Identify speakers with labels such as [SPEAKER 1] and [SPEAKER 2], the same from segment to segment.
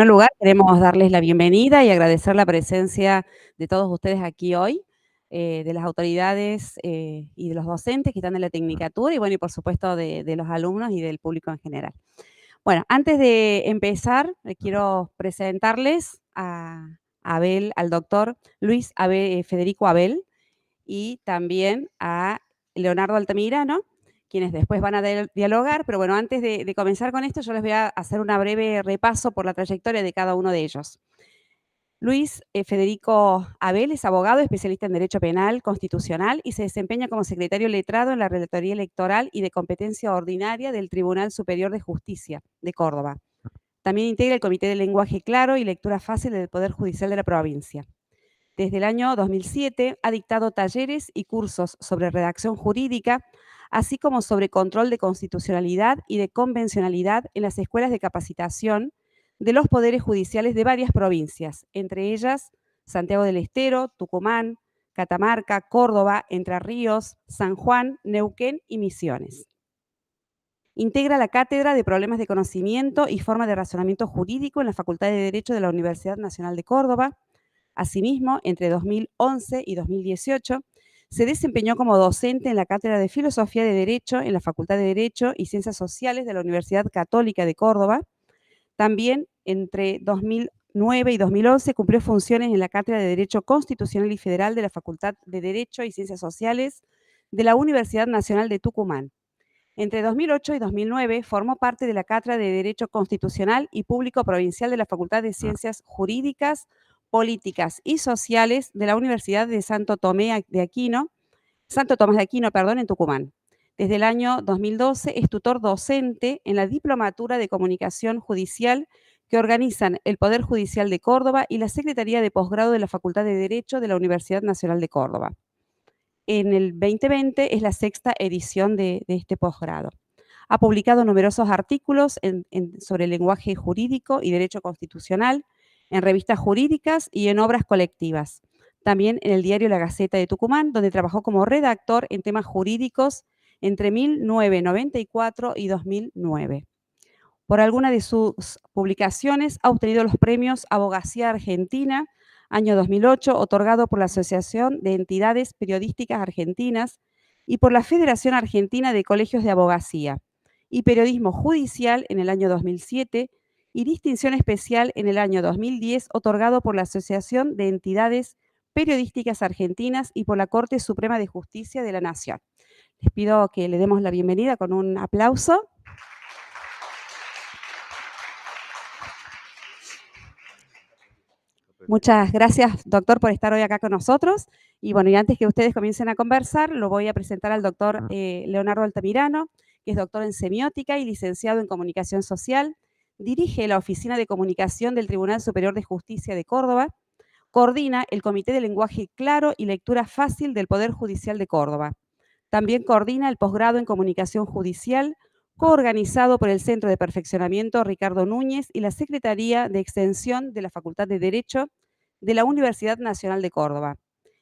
[SPEAKER 1] En primer lugar, queremos darles la bienvenida y agradecer la presencia de todos ustedes aquí hoy, de las autoridades, y de los docentes que están en la Tecnicatura y bueno, y por supuesto de los alumnos y del público en general. Bueno, antes de empezar, quiero presentarles a Abel, al doctor Luis Federico Abel y también a Leonardo Altamirano, quienes después van a dialogar, pero bueno, antes de comenzar con esto, yo les voy a hacer una breve repaso por la trayectoria de cada uno de ellos. Luis Federico Abel es abogado, especialista en Derecho Penal Constitucional y se desempeña como secretario letrado en la Relatoría Electoral y de Competencia Ordinaria del Tribunal Superior de Justicia de Córdoba. También integra el Comité de Lenguaje Claro y Lectura Fácil del Poder Judicial de la provincia. Desde el año 2007 ha dictado talleres y cursos sobre redacción jurídica, así como sobre control de constitucionalidad y de convencionalidad en las escuelas de capacitación de los poderes judiciales de varias provincias, entre ellas Santiago del Estero, Tucumán, Catamarca, Córdoba, Entre Ríos, San Juan, Neuquén y Misiones. Integra la Cátedra de Problemas de Conocimiento y Forma de Razonamiento Jurídico en la Facultad de Derecho de la Universidad Nacional de Córdoba. Asimismo, entre 2011 y 2018, se desempeñó como docente en la Cátedra de Filosofía de Derecho en la Facultad de Derecho y Ciencias Sociales de la Universidad Católica de Córdoba. También, entre 2009 y 2011, cumplió funciones en la Cátedra de Derecho Constitucional y Federal de la Facultad de Derecho y Ciencias Sociales de la Universidad Nacional de Tucumán. Entre 2008 y 2009 formó parte de la Cátedra de Derecho Constitucional y Público Provincial de la Facultad de Ciencias Jurídicas, Políticas y Sociales de la Universidad de Santo Tomás de Aquino, en Tucumán. Desde el año 2012 es tutor docente en la Diplomatura de Comunicación Judicial que organizan el Poder Judicial de Córdoba y la Secretaría de Posgrado de la Facultad de Derecho de la Universidad Nacional de Córdoba. En el 2020 es la 6ª edición de este posgrado. Ha publicado numerosos artículos sobre lenguaje jurídico y derecho constitucional, en revistas jurídicas y en obras colectivas. También en el diario La Gaceta de Tucumán, donde trabajó como redactor en temas jurídicos entre 1994 y 2009. Por alguna de sus publicaciones ha obtenido los premios Abogacía Argentina, año 2008, otorgado por la Asociación de Entidades Periodísticas Argentinas y por la Federación Argentina de Colegios de Abogacía, y Periodismo Judicial en el año 2007, y Distinción Especial en el año 2010, otorgado por la Asociación de Entidades Periodísticas Argentinas y por la Corte Suprema de Justicia de la Nación. Les pido que le demos la bienvenida con un aplauso. Muchas gracias, doctor, por estar hoy acá con nosotros. Y bueno, y antes que ustedes comiencen a conversar, lo voy a presentar al doctor Leonardo Altamirano, que es doctor en semiótica y licenciado en comunicación social. Dirige la Oficina de Comunicación del Tribunal Superior de Justicia de Córdoba. Coordina el Comité de Lenguaje Claro y Lectura Fácil del Poder Judicial de Córdoba. También coordina el posgrado en comunicación judicial, coorganizado por el Centro de Perfeccionamiento Ricardo Núñez y la Secretaría de Extensión de la Facultad de Derecho de la Universidad Nacional de Córdoba.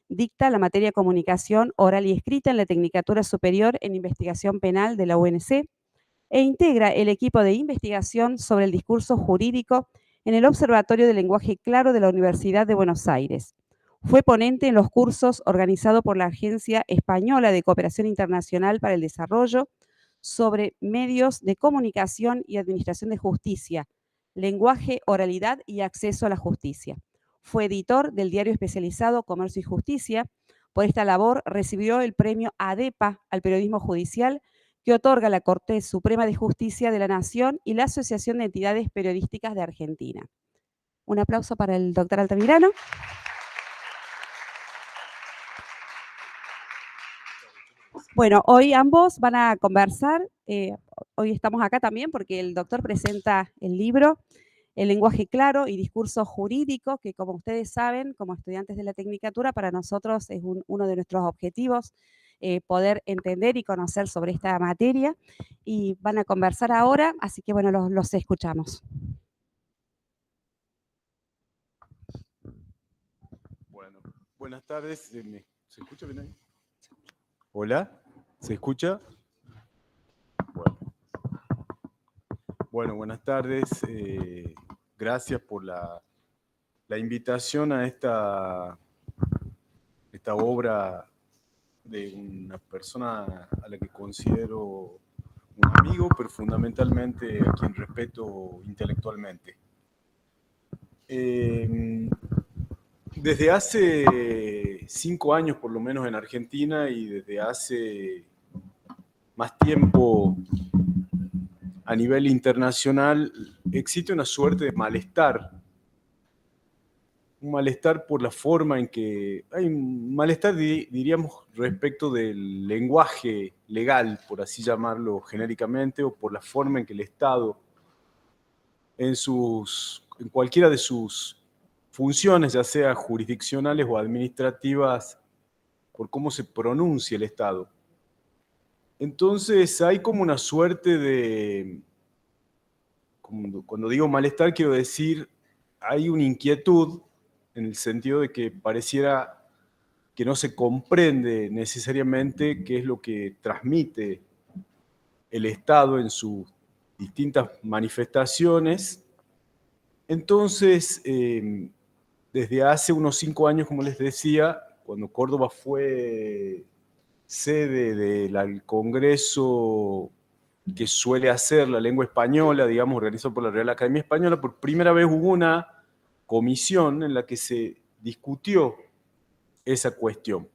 [SPEAKER 1] Dicta la materia Comunicación Oral y Escrita en la Tecnicatura Superior en Investigación Penal de la UNC e integra el equipo de investigación sobre el discurso jurídico en el Observatorio de Lenguaje Claro de la Universidad de Buenos Aires. Fue ponente en los cursos organizados por la Agencia Española de Cooperación Internacional para el Desarrollo sobre medios de comunicación y administración de justicia, lenguaje, oralidad y acceso a la justicia. Fue editor del diario especializado Comercio y Justicia. Por esta labor recibió el premio ADEPA al periodismo judicial que otorga la Corte Suprema de Justicia de la Nación y la Asociación de Entidades Periodísticas de Argentina. Un aplauso para el doctor Altamirano. Bueno, hoy ambos van a conversar. Hoy estamos acá también porque el doctor presenta el libro El lenguaje claro y discurso jurídico, que como ustedes saben, como estudiantes de la Tecnicatura, para nosotros es uno de nuestros objetivos, poder entender y conocer sobre esta materia. Y van a conversar ahora, así que bueno, los escuchamos.
[SPEAKER 2] Bueno, buenas tardes. ¿Se escucha bien ahí? ¿Hola? ¿Se escucha? Bueno, buenas tardes. gracias por la invitación a esta obra de una persona a la que considero un amigo, pero fundamentalmente a quien respeto intelectualmente. Desde hace 5 años, por lo menos en Argentina, y desde hace más tiempo a nivel internacional, existe una suerte de malestar. Un malestar por la forma en que... Hay un malestar, diríamos, respecto del lenguaje legal, por así llamarlo genéricamente, o por la forma en que el Estado, en cualquiera de sus funciones, ya sea jurisdiccionales o administrativas, por cómo se pronuncia el Estado. Entonces hay como una suerte de... Cuando digo malestar, quiero decir, hay una inquietud en el sentido de que pareciera que no se comprende necesariamente qué es lo que transmite el Estado en sus distintas manifestaciones. Entonces, desde hace unos 5 años, como les decía, cuando Córdoba fue sede del Congreso que suele hacer la lengua española, digamos, organizado por la Real Academia Española, por primera vez hubo una comisión en la que se discutió esa cuestión.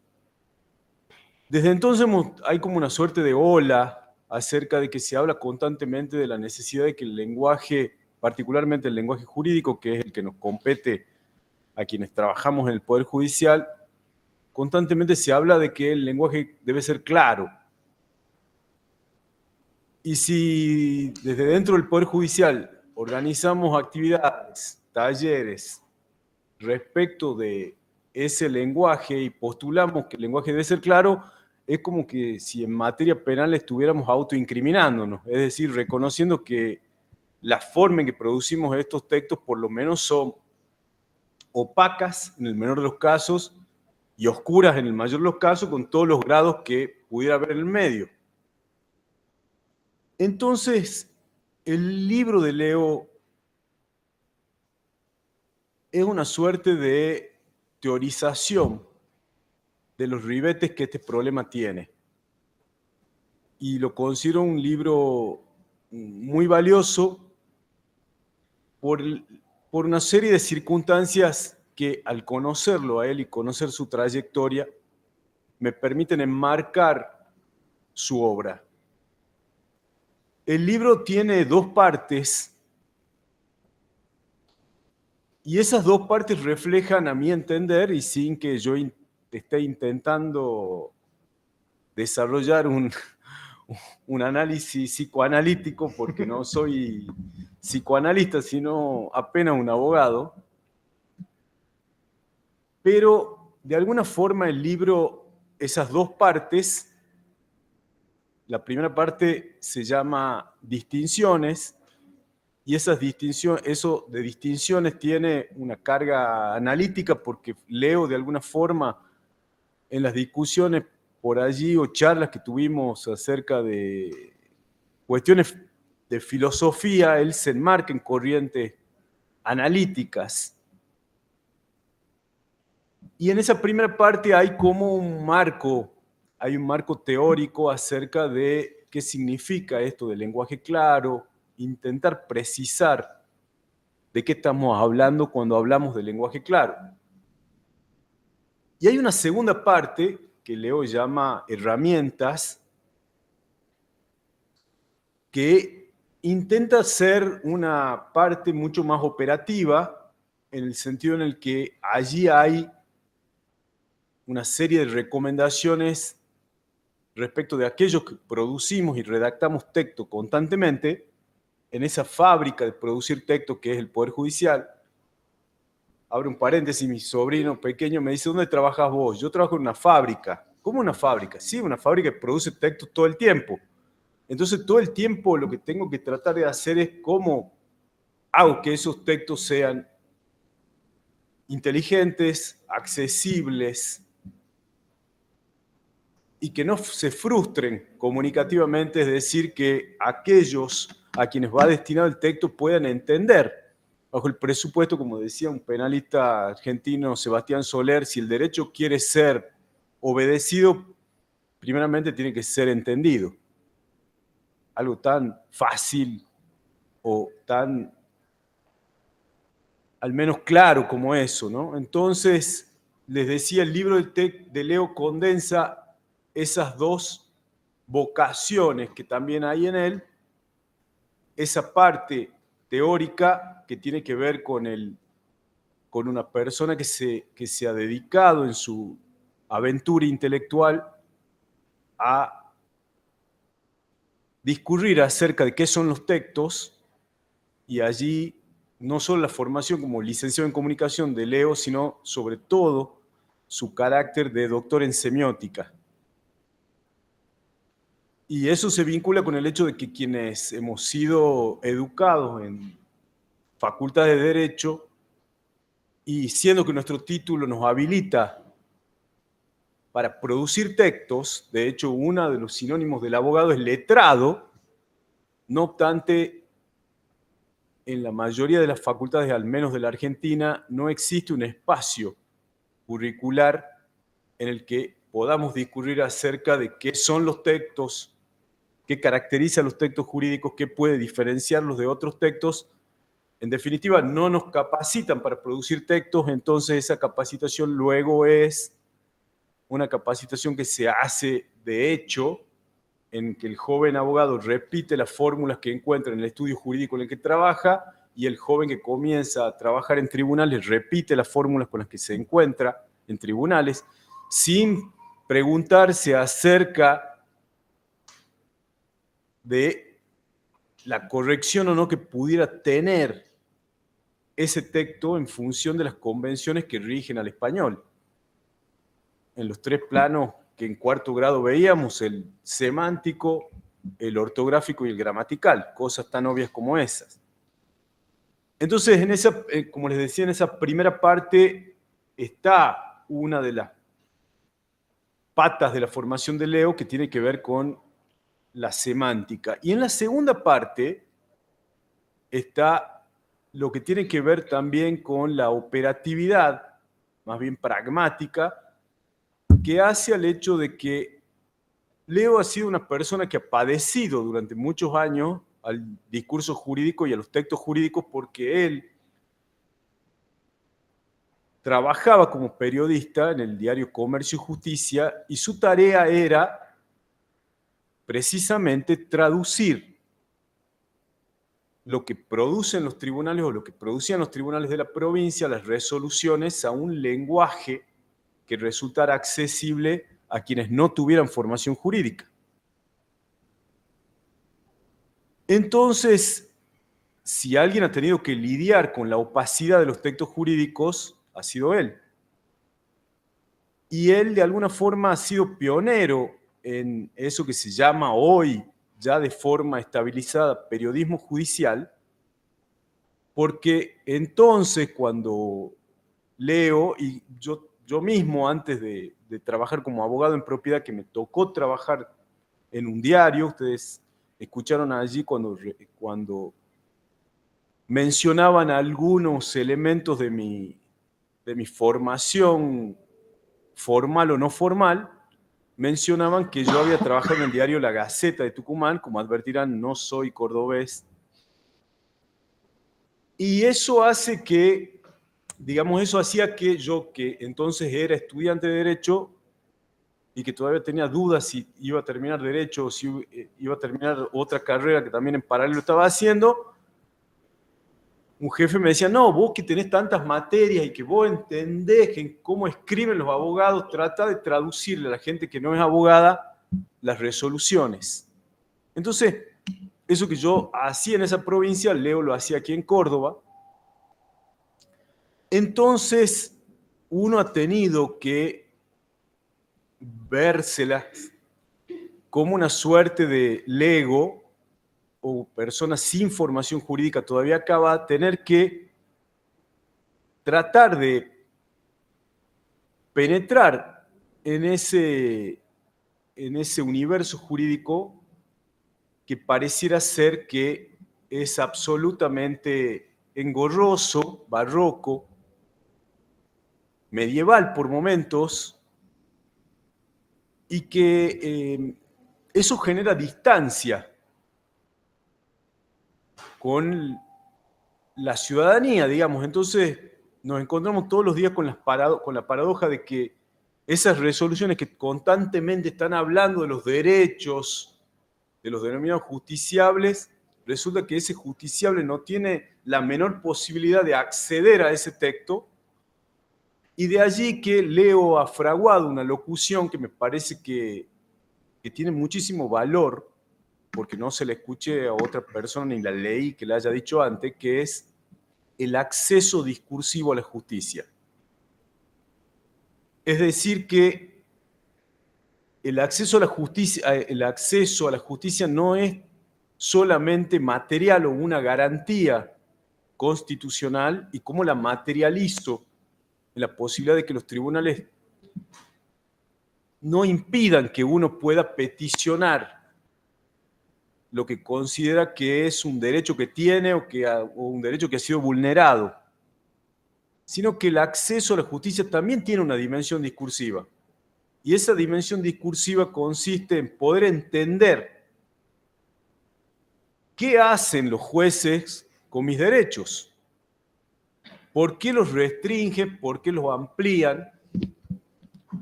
[SPEAKER 2] Desde entonces hay como una suerte de ola acerca de que se habla constantemente de la necesidad de que el lenguaje, particularmente el lenguaje jurídico, que es el que nos compete a quienes trabajamos en el Poder Judicial, constantemente se habla de que el lenguaje debe ser claro. Y si desde dentro del Poder Judicial organizamos actividades, talleres, respecto de ese lenguaje y postulamos que el lenguaje debe ser claro, es como que si en materia penal estuviéramos autoincriminándonos, es decir, reconociendo que la forma en que producimos estos textos por lo menos son opacas en el menor de los casos y oscuras en el mayor de los casos, con todos los grados que pudiera haber en el medio. Entonces, el libro de Leo es una suerte de teorización de los ribetes que este problema tiene. Y lo considero un libro muy valioso por una serie de circunstancias que, al conocerlo a él y conocer su trayectoria, me permiten enmarcar su obra. El libro tiene 2 partes, y esas 2 partes reflejan, a mi entender, y sin que yo esté intentando desarrollar un análisis psicoanalítico, porque no soy psicoanalista, sino apenas un abogado, pero de alguna forma el libro, esas 2 partes, la primera parte se llama Distinciones, y eso de distinciones tiene una carga analítica, porque Leo de alguna forma en las discusiones por allí o charlas que tuvimos acerca de cuestiones de filosofía, él se enmarca en corrientes analíticas. Y en esa primera parte hay como hay un marco teórico acerca de qué significa esto del lenguaje claro, intentar precisar de qué estamos hablando cuando hablamos de lenguaje claro. Y hay una segunda parte que Leo llama herramientas, que intenta ser una parte mucho más operativa, en el sentido en el que allí hay una serie de recomendaciones respecto de aquellos que producimos y redactamos texto constantemente en esa fábrica de producir texto que es el Poder Judicial. Abro un paréntesis, mi sobrino pequeño me dice, ¿dónde trabajas vos? Yo trabajo en una fábrica. ¿Cómo una fábrica? Sí, una fábrica que produce textos todo el tiempo. Entonces, todo el tiempo lo que tengo que tratar de hacer es cómo hago que esos textos sean inteligentes, accesibles y que no se frustren comunicativamente, es decir, que aquellos a quienes va destinado el texto puedan entender bajo el presupuesto, como decía un penalista argentino, Sebastián Soler, si el derecho quiere ser obedecido, primeramente tiene que ser entendido. Algo tan fácil o tan, al menos claro como eso, ¿no? Entonces, les decía, el libro de Leo condensa esas dos vocaciones que también hay en él, esa parte teórica que tiene que ver con una persona que se ha dedicado en su aventura intelectual a discurrir acerca de qué son los textos, y allí no solo la formación como licenciado en comunicación de Leo, sino sobre todo su carácter de doctor en semiótica. Y eso se vincula con el hecho de que quienes hemos sido educados en facultad de Derecho, y siendo que nuestro título nos habilita para producir textos, de hecho uno de los sinónimos del abogado es letrado, no obstante, en la mayoría de las facultades, al menos de la Argentina, no existe un espacio curricular en el que podamos discurrir acerca de qué son los textos, qué caracteriza los textos jurídicos, qué puede diferenciarlos de otros textos. En definitiva, no nos capacitan para producir textos, entonces esa capacitación luego es una capacitación que se hace de hecho, en que el joven abogado repite las fórmulas que encuentra en el estudio jurídico en el que trabaja, y el joven que comienza a trabajar en tribunales repite las fórmulas con las que se encuentra en tribunales, sin preguntarse acerca de la corrección o no que pudiera tener ese texto en función de las convenciones que rigen al español. En los tres planos que en cuarto grado veíamos, el semántico, el ortográfico y el gramatical, cosas tan obvias como esas. Entonces, como les decía, en esa primera parte está una de las patas de la formación de Leo, que tiene que ver con la semántica. Y en la segunda parte está lo que tiene que ver también con la operatividad, más bien pragmática, que hace al hecho de que Leo ha sido una persona que ha padecido durante muchos años al discurso jurídico y a los textos jurídicos, porque él trabajaba como periodista en el diario Comercio y Justicia, y su tarea era precisamente traducir lo que producen los tribunales o lo que producían los tribunales de la provincia, las resoluciones, a un lenguaje que resultara accesible a quienes no tuvieran formación jurídica. Entonces, si alguien ha tenido que lidiar con la opacidad de los textos jurídicos, ha sido él. Y él de alguna forma ha sido pionero en eso que se llama hoy, ya de forma estabilizada, periodismo judicial, porque entonces cuando leo, y yo mismo antes de trabajar como abogado en propiedad, que me tocó trabajar en un diario, ustedes escucharon allí cuando mencionaban algunos elementos de mi formación formal o no formal, mencionaban que yo había trabajado en el diario La Gaceta de Tucumán. Como advertirán, no soy cordobés. Y eso hace que, digamos, eso hacía que yo, que entonces era estudiante de Derecho y que todavía tenía dudas si iba a terminar Derecho o si iba a terminar otra carrera que también en paralelo estaba haciendo, un jefe me decía, no, vos que tenés tantas materias y que vos entendés que cómo escriben los abogados, trata de traducirle a la gente que no es abogada las resoluciones. Entonces, eso que yo hacía en esa provincia, Leo lo hacía aquí en Córdoba. Entonces, uno ha tenido que vérselas como una suerte de lego o persona sin formación jurídica todavía acaba, tener que tratar de penetrar en ese universo jurídico que pareciera ser que es absolutamente engorroso, barroco, medieval por momentos, y que eso genera distancia con la ciudadanía, digamos. Entonces nos encontramos todos los días con la paradoja de que esas resoluciones que constantemente están hablando de los derechos de los denominados justiciables, resulta que ese justiciable no tiene la menor posibilidad de acceder a ese texto, y de allí que Leo ha fraguado una locución que me parece que tiene muchísimo valor, porque no se la escuché a otra persona ni la leí que la haya dicho antes, que es el acceso discursivo a la justicia. Es decir, que el acceso a la justicia no es solamente material o una garantía constitucional, y cómo la materializo en la posibilidad de que los tribunales no impidan que uno pueda peticionar lo que considera que es un derecho que tiene o un derecho que ha sido vulnerado, sino que el acceso a la justicia también tiene una dimensión discursiva. Y esa dimensión discursiva consiste en poder entender qué hacen los jueces con mis derechos, por qué los restringen, por qué los amplían.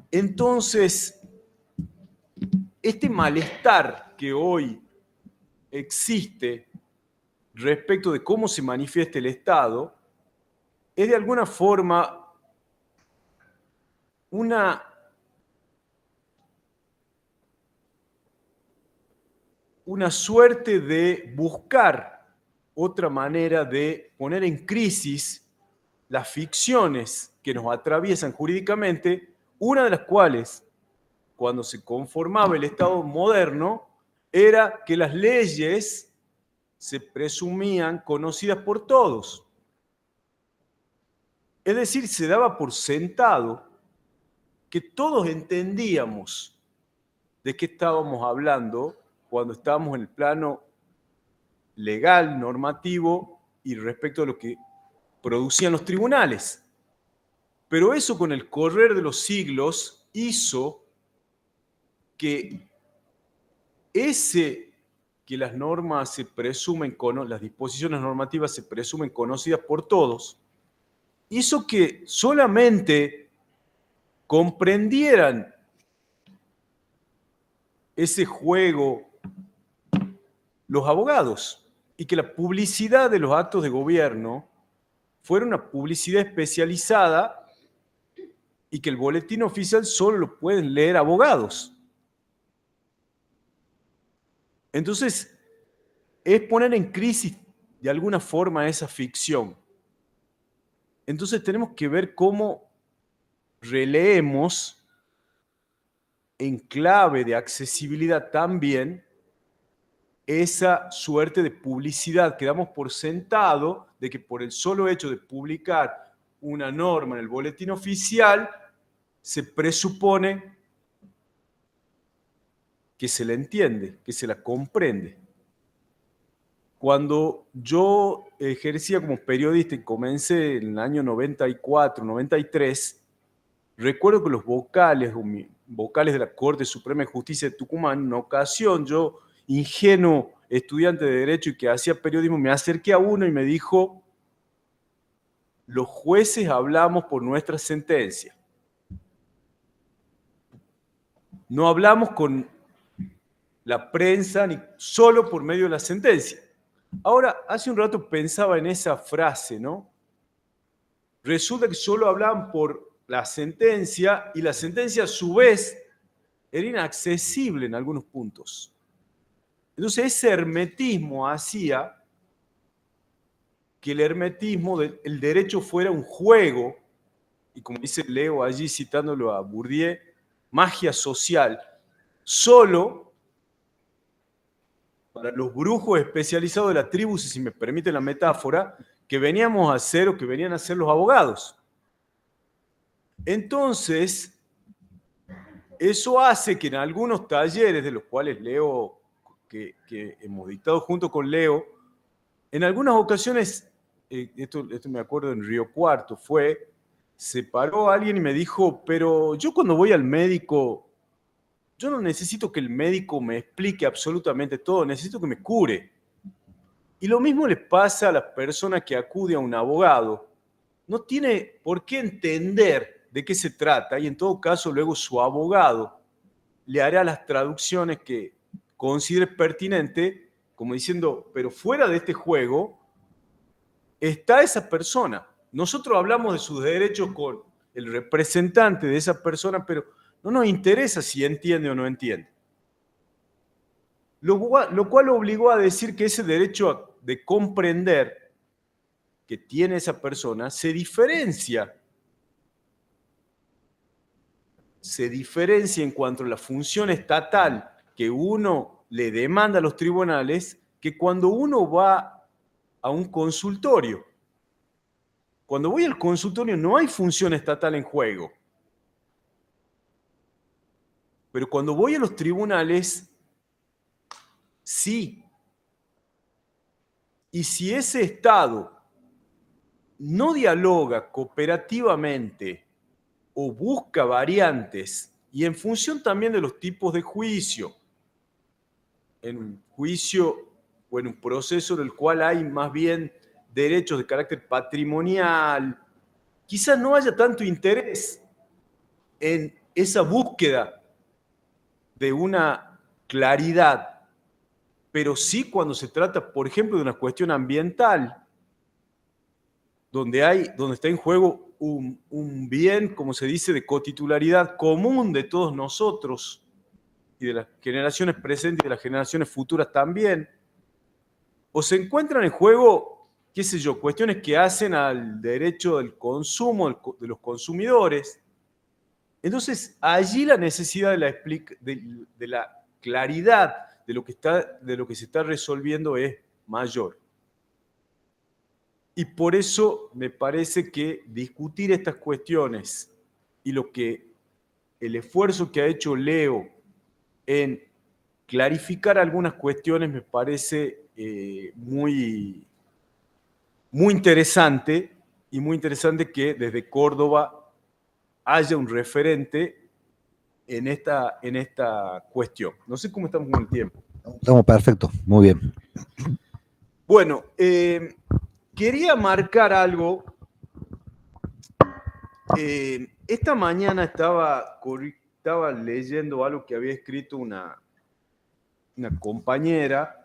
[SPEAKER 2] Entonces, este malestar que hoy existe respecto de cómo se manifiesta el Estado es de alguna forma una suerte de buscar otra manera de poner en crisis las ficciones que nos atraviesan jurídicamente, una de las cuales, cuando se conformaba el Estado moderno, era que las leyes se presumían conocidas por todos. Es decir, se daba por sentado que todos entendíamos de qué estábamos hablando cuando estábamos en el plano legal, normativo y respecto a lo que producían los tribunales. Pero eso, con el correr de los siglos, hizo que las normas se presumen, las disposiciones normativas se presumen conocidas por todos, hizo que solamente comprendieran ese juego los abogados, y que la publicidad de los actos de gobierno fuera una publicidad especializada y que el boletín oficial solo lo pueden leer abogados. Entonces, es poner en crisis de alguna forma esa ficción. Entonces tenemos que ver cómo releemos en clave de accesibilidad también esa suerte de publicidad que damos por sentado de que por el solo hecho de publicar una norma en el boletín oficial se presupone que se la entiende, que se la comprende. Cuando yo ejercía como periodista y comencé en el año 94, 93, recuerdo que los vocales de la Corte Suprema de Justicia de Tucumán, en una ocasión, yo, ingenuo estudiante de Derecho y que hacía periodismo, me acerqué a uno y me dijo: los jueces hablamos por nuestra sentencia. No hablamos con la prensa ni solo por medio de la sentencia. Ahora, hace un rato pensaba en esa frase, ¿no? Resulta que solo hablaban por la sentencia, y la sentencia a su vez era inaccesible en algunos puntos. Entonces ese hermetismo hacía que el hermetismo del derecho fuera un juego, y como dice Leo allí citándolo a Bourdieu, magia social, solo para los brujos especializados de la tribu, si me permite la metáfora, que veníamos a hacer o que venían a hacer los abogados. Entonces, eso hace que en algunos talleres, de los cuales Leo, que hemos dictado junto con Leo, en algunas ocasiones esto me acuerdo en Río Cuarto, se paró alguien y me dijo, pero yo cuando voy al médico, yo no necesito que el médico me explique absolutamente todo, necesito que me cure. Y lo mismo le pasa a la persona que acude a un abogado. No tiene por qué entender de qué se trata y en todo caso luego su abogado le hará las traducciones que considere pertinente, como diciendo, pero fuera de este juego está esa persona. Nosotros hablamos de sus derechos con el representante de esa persona, pero no nos interesa si entiende o no entiende. Lo cual obligó a decir que ese derecho de comprender que tiene esa persona se diferencia en cuanto a la función estatal que uno le demanda a los tribunales que cuando uno va a un consultorio. Cuando voy al consultorio no hay función estatal en juego. Pero cuando voy a los tribunales, sí. Y si ese Estado no dialoga cooperativamente o busca variantes, y en función también de los tipos de juicio, en un juicio o en un proceso en el cual hay más bien derechos de carácter patrimonial, quizás no haya tanto interés en esa búsqueda de una claridad, pero sí cuando se trata, por ejemplo, de una cuestión ambiental, donde está en juego un bien, como se dice, de cotitularidad común de todos nosotros y de las generaciones presentes y de las generaciones futuras también, o se encuentran en juego, qué sé yo, cuestiones que hacen al derecho del consumo de los consumidores. Entonces, allí la necesidad de la claridad de lo que se está resolviendo es mayor. Y por eso me parece que discutir estas cuestiones y el esfuerzo que ha hecho Leo en clarificar algunas cuestiones me parece muy, muy interesante, y muy interesante que desde Córdoba haya un referente en esta cuestión. No sé cómo estamos con el tiempo.
[SPEAKER 3] Estamos perfectos, muy bien.
[SPEAKER 2] Bueno, quería marcar algo. Esta mañana estaba leyendo algo que había escrito una compañera,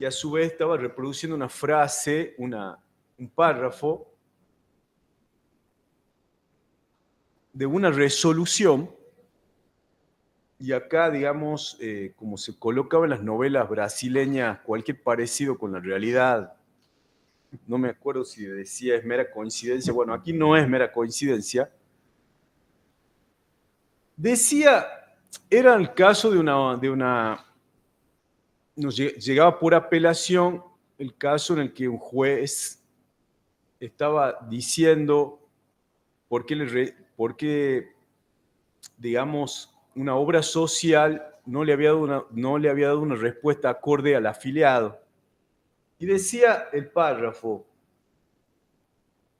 [SPEAKER 2] y a su vez estaba reproduciendo una frase, un párrafo de una resolución, y acá, digamos, como se colocaba en las novelas brasileñas, cualquier parecido con la realidad, no me acuerdo si decía es mera coincidencia, bueno, aquí no es mera coincidencia, decía, era el caso nos llegaba por apelación el caso en el que un juez estaba diciendo por qué, digamos, una obra social no le había dado una respuesta acorde al afiliado. Y decía el párrafo,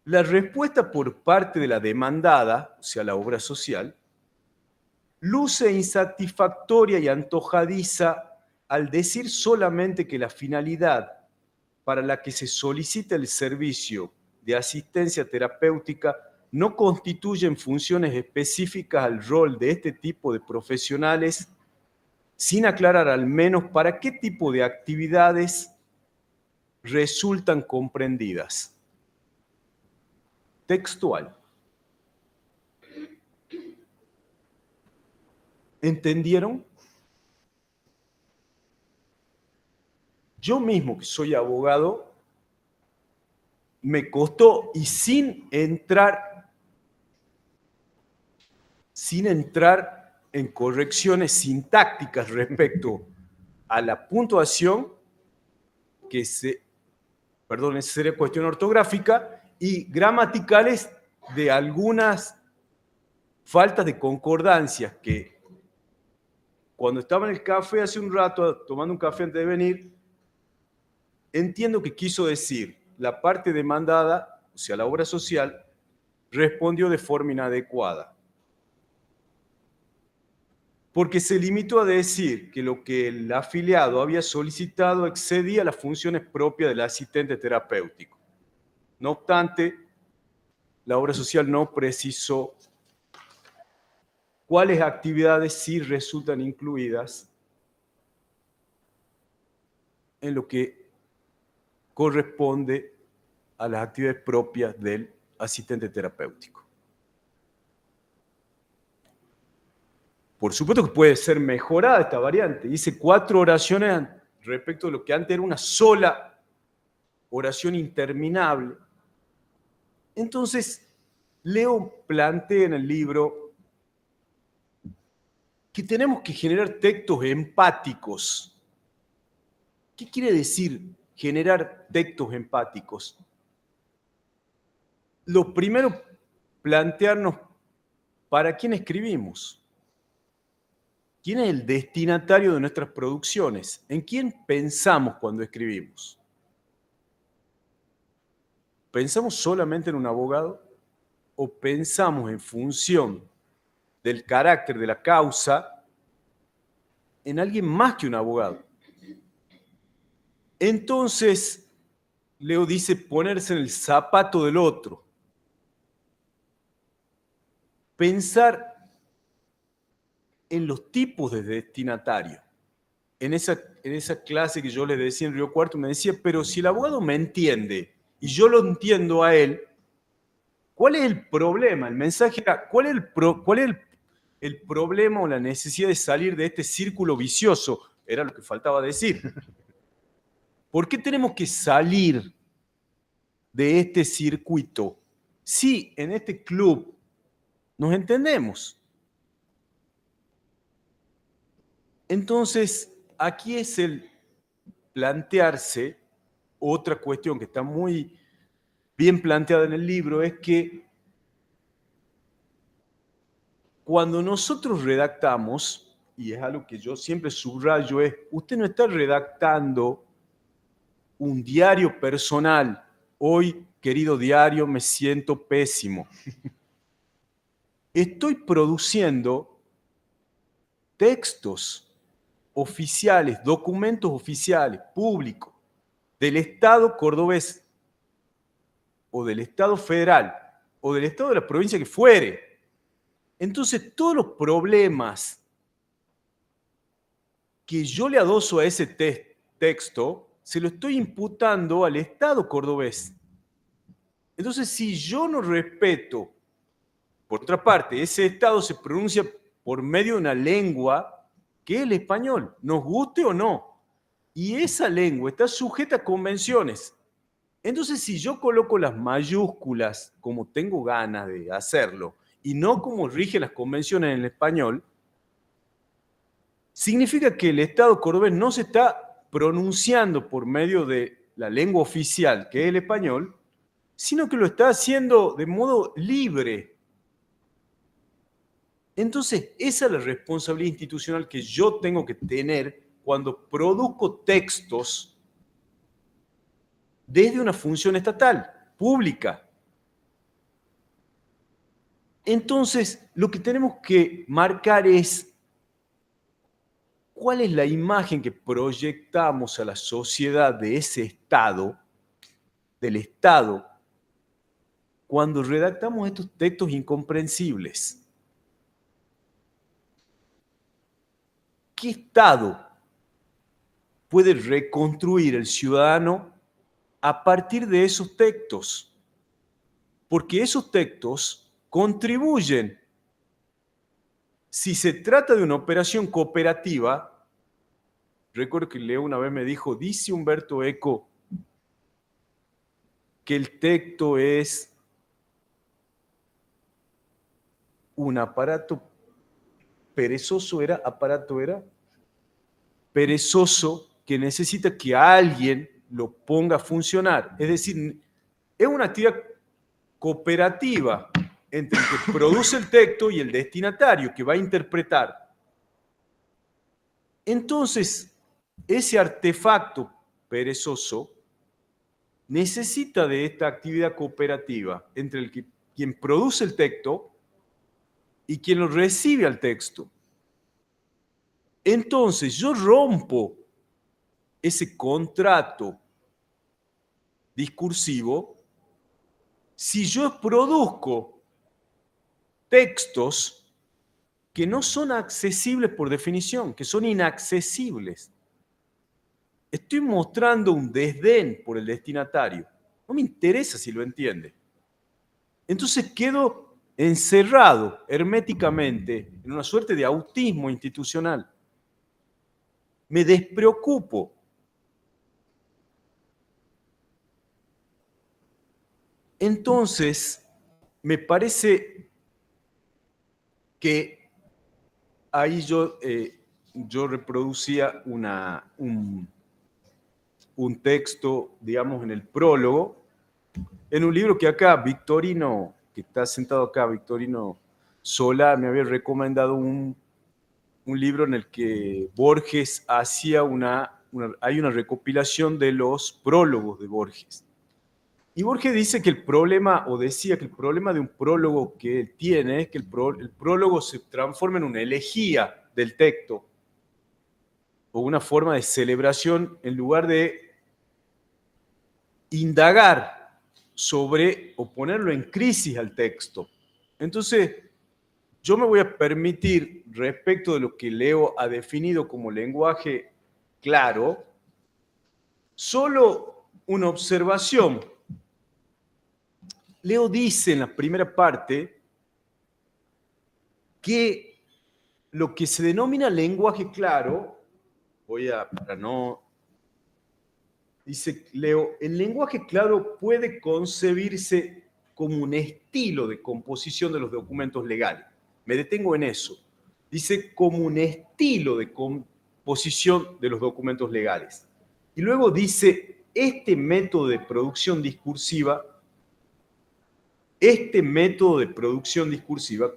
[SPEAKER 2] la respuesta por parte de la demandada, o sea, la obra social, luce insatisfactoria y antojadiza al decir solamente que la finalidad para la que se solicita el servicio de asistencia terapéutica no constituyen funciones específicas al rol de este tipo de profesionales, sin aclarar al menos para qué tipo de actividades resultan comprendidas. Textual. ¿Entendieron? Yo mismo, que soy abogado, me costó, y sin entrar en correcciones sintácticas respecto a la puntuación, esa sería cuestión ortográfica, y gramaticales de algunas faltas de concordancia que cuando estaba en el café hace un rato, tomando un café antes de venir, entiendo que quiso decir la parte demandada, o sea, la obra social, respondió de forma inadecuada. Porque se limitó a decir que lo que el afiliado había solicitado excedía las funciones propias del asistente terapéutico. No obstante, la obra social no precisó cuáles actividades sí resultan incluidas en lo que corresponde a las actividades propias del asistente terapéutico. Por supuesto que puede ser mejorada esta variante. Hice 4 oraciones respecto de lo que antes era una sola oración interminable. Entonces, Leo plantea en el libro que tenemos que generar textos empáticos. ¿Qué quiere decir generar textos empáticos? Lo primero, plantearnos para quién escribimos. ¿Quién es el destinatario de nuestras producciones? ¿En quién pensamos cuando escribimos? ¿Pensamos solamente en un abogado? ¿O pensamos en función del carácter de la causa en alguien más que un abogado? Entonces, Leo dice ponerse en el zapato del otro. Pensar en los tipos de destinatario. En esa clase que yo les decía en Río Cuarto, me decía, pero si el abogado me entiende y yo lo entiendo a él, ¿cuál es el problema? El mensaje era, ¿cuál es el problema o la necesidad de salir de este círculo vicioso? Era lo que faltaba decir. ¿Por qué tenemos que salir de este circuito? Sí, en este club nos entendemos. Entonces, aquí es el plantearse otra cuestión que está muy bien planteada en el libro, es que cuando nosotros redactamos, y es algo que yo siempre subrayo, es, usted no está redactando un diario personal. Hoy, querido diario, me siento pésimo. Estoy produciendo textos oficiales, documentos oficiales, públicos, del Estado cordobés, o del Estado federal, o del Estado de la provincia que fuere. Entonces, todos los problemas que yo le adoso a ese texto, se lo estoy imputando al Estado cordobés. Entonces, si yo no respeto, por otra parte, ese Estado se pronuncia por medio de una lengua que es el español, nos guste o no, y esa lengua está sujeta a convenciones. Entonces, si yo coloco las mayúsculas como tengo ganas de hacerlo y no como rigen las convenciones en el español, significa que el Estado cordobés no se está pronunciando por medio de la lengua oficial, que es el español, sino que lo está haciendo de modo libre. Entonces, esa es la responsabilidad institucional que yo tengo que tener cuando produzco textos desde una función estatal, pública. Entonces, lo que tenemos que marcar es cuál es la imagen que proyectamos a la sociedad de ese Estado, del Estado, cuando redactamos estos textos incomprensibles. ¿Qué Estado puede reconstruir el ciudadano a partir de esos textos? Porque esos textos contribuyen. Si se trata de una operación cooperativa, recuerdo que Leo una vez me dijo, dice Humberto Eco, que el texto es un aparato perezoso, perezoso que necesita que alguien lo ponga a funcionar. Es decir, es una actividad cooperativa entre el que produce el texto y el destinatario que va a interpretar. Entonces, ese artefacto perezoso necesita de esta actividad cooperativa entre quien produce el texto y quien lo recibe al texto. Entonces yo rompo ese contrato discursivo si yo produzco textos que no son accesibles por definición, que son inaccesibles. Estoy mostrando un desdén por el destinatario. No me interesa si lo entiende. Entonces quedo encerrado herméticamente en una suerte de autismo institucional. Me despreocupo. Entonces, me parece que ahí yo reproducía un texto, digamos, en el prólogo, en un libro que acá Victorino, que está sentado acá, Victorino Sola, me había recomendado un libro en el que Borges hacía hay una recopilación de los prólogos de Borges. Y Borges dice que el problema, o decía que el problema de un prólogo que él tiene es que el prólogo se transforma en una elegía del texto, o una forma de celebración en lugar de indagar sobre o ponerlo en crisis al texto. Entonces, yo me voy a permitir, respecto de lo que Leo ha definido como lenguaje claro, solo una observación. Leo dice en la primera parte que lo que se denomina lenguaje claro, dice Leo, el lenguaje claro puede concebirse como un estilo de composición de los documentos legales. Me detengo en eso. Dice como un estilo de composición de los documentos legales. Y luego dice, este método de producción discursiva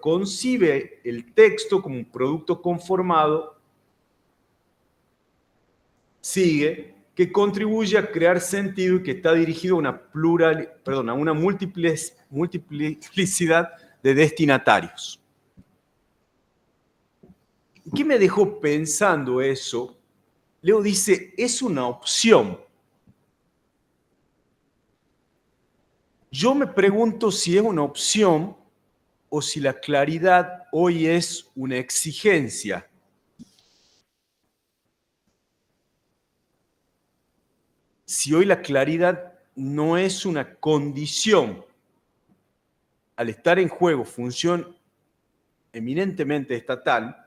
[SPEAKER 2] concibe el texto como un producto conformado, que contribuye a crear sentido y que está dirigido a una multiplicidad de destinatarios. ¿Qué me dejó pensando eso? Leo dice, es una opción. Yo me pregunto si es una opción o si la claridad hoy es una exigencia. Si hoy la claridad no es una condición, al estar en juego función eminentemente estatal,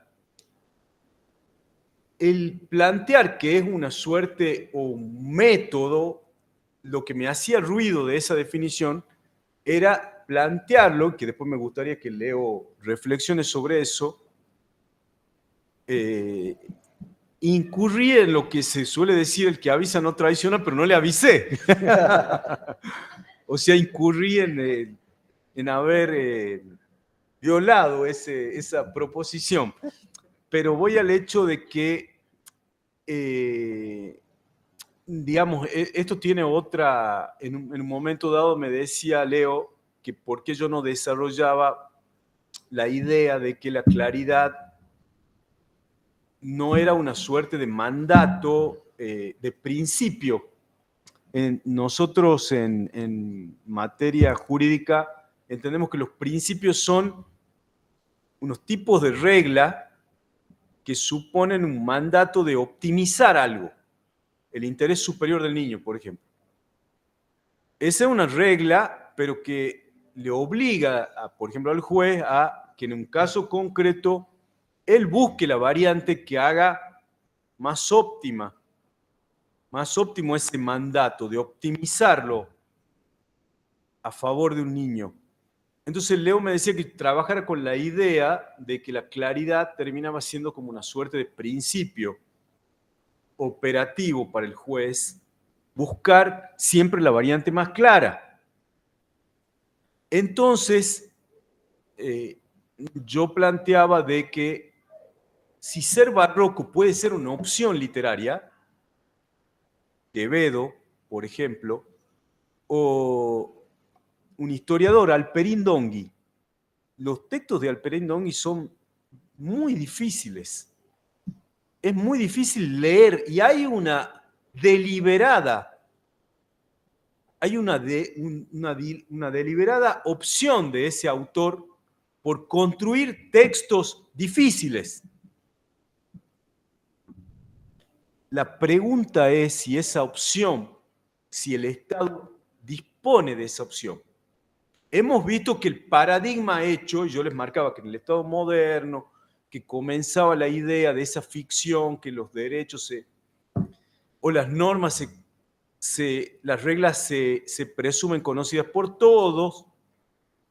[SPEAKER 2] el plantear que es una suerte o un método, lo que me hacía ruido de esa definición era plantearlo, que después me gustaría que Leo reflexione sobre eso, incurrí en lo que se suele decir, el que avisa no traiciona, pero no le avisé. O sea, incurrí en haber violado esa proposición. Pero voy al hecho de que, digamos, esto tiene otra, en un momento dado me decía Leo que por qué yo no desarrollaba la idea de que la claridad no era una suerte de mandato, de principio. Nosotros en materia jurídica entendemos que los principios son unos tipos de regla que suponen un mandato de optimizar algo, el interés superior del niño, por ejemplo. Esa es una regla, pero que le obliga, por ejemplo, al juez a que en un caso concreto él busque la variante que haga más óptimo ese mandato de optimizarlo a favor de un niño. Entonces Leo me decía que trabajara con la idea de que la claridad terminaba siendo como una suerte de principio operativo para el juez, buscar siempre la variante más clara. Entonces, yo planteaba de que si ser barroco puede ser una opción literaria, Quevedo, por ejemplo, o un historiador, Alperín Dongui. Los textos de Alperín Dongui son muy difíciles. Es muy difícil leer y hay una deliberada opción de ese autor por construir textos difíciles. La pregunta es si esa opción, si el Estado dispone de esa opción. Hemos visto que el paradigma hecho, yo les marcaba que en el Estado moderno, que comenzaba la idea de esa ficción, que los derechos o las normas, las reglas se presumen conocidas por todos,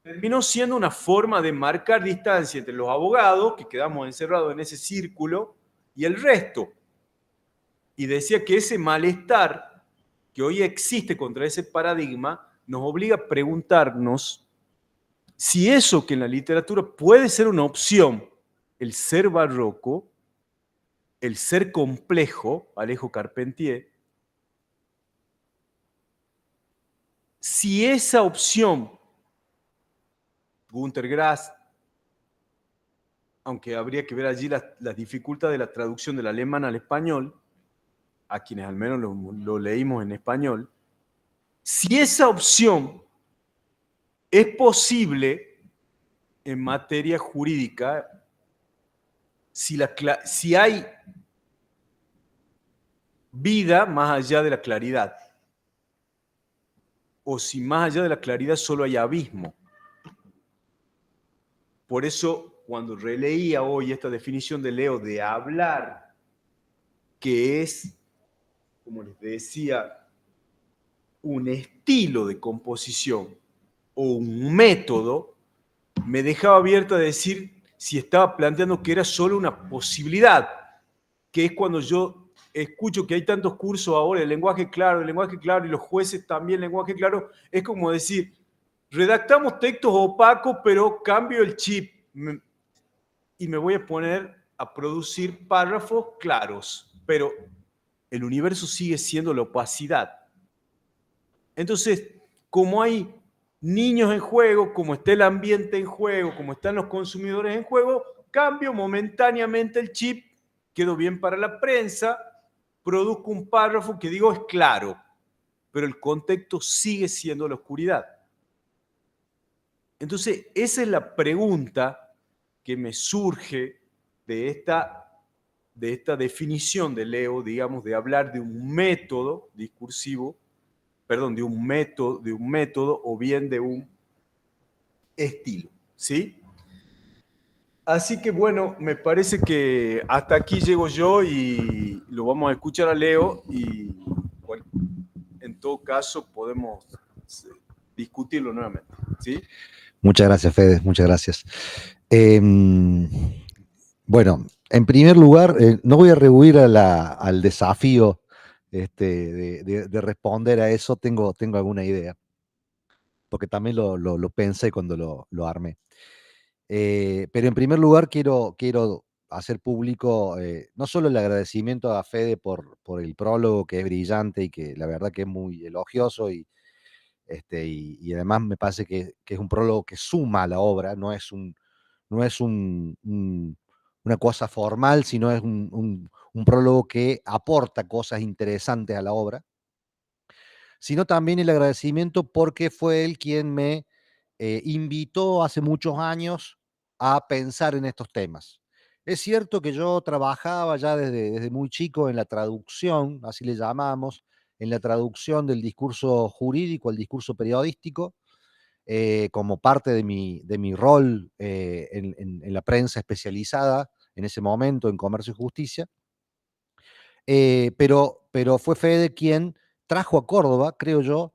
[SPEAKER 2] terminó siendo una forma de marcar distancia entre los abogados, que quedamos encerrados en ese círculo, y el resto. Y decía que ese malestar que hoy existe contra ese paradigma nos obliga a preguntarnos si eso que en la literatura puede ser una opción, el ser barroco, el ser complejo, Alejo Carpentier, si esa opción, Günter Grass, aunque habría que ver allí las dificultades de la traducción del alemán al español, a quienes al menos lo leímos en español, si esa opción es posible en materia jurídica, si hay vida más allá de la claridad, o si más allá de la claridad solo hay abismo. Por eso, cuando releía hoy esta definición de Leo de hablar, que es, como les decía, un estilo de composición o un método, me dejaba abierto a decir si estaba planteando que era solo una posibilidad, que es cuando yo escucho que hay tantos cursos ahora de lenguaje claro, y los jueces también lenguaje claro, es como decir, redactamos textos opacos, pero cambio el chip y me voy a poner a producir párrafos claros, pero el universo sigue siendo la opacidad. Entonces, como hay niños en juego, como está el ambiente en juego, como están los consumidores en juego, cambio momentáneamente el chip, quedo bien para la prensa, produzco un párrafo que digo es claro, pero el contexto sigue siendo la oscuridad. Entonces, esa es la pregunta que me surge de esta definición de Leo, digamos, de hablar de un método discursivo, perdón, de un método o bien de un estilo, ¿sí? Así que bueno, me parece que hasta aquí llego yo y lo vamos a escuchar a Leo y bueno, en todo caso podemos discutirlo nuevamente, ¿sí?
[SPEAKER 3] Muchas gracias, Fede, muchas gracias. Bueno, en primer lugar, no voy a rehuir al desafío de responder a eso, tengo alguna idea, porque también lo pensé cuando lo armé. Pero en primer lugar quiero hacer público no solo el agradecimiento a Fede por el prólogo, que es brillante y que la verdad que es muy elogioso y además me parece que es un prólogo que suma a la obra, no es una cosa formal, sino es un prólogo que aporta cosas interesantes a la obra, sino también el agradecimiento porque fue él quien me invitó hace muchos años a pensar en estos temas. Es cierto que yo trabajaba ya desde muy chico en la traducción, así le llamamos, en la traducción del discurso jurídico al discurso periodístico, como parte de mi rol en la prensa especializada en ese momento en Comercio y Justicia. Pero fue Fede quien trajo a Córdoba, creo yo,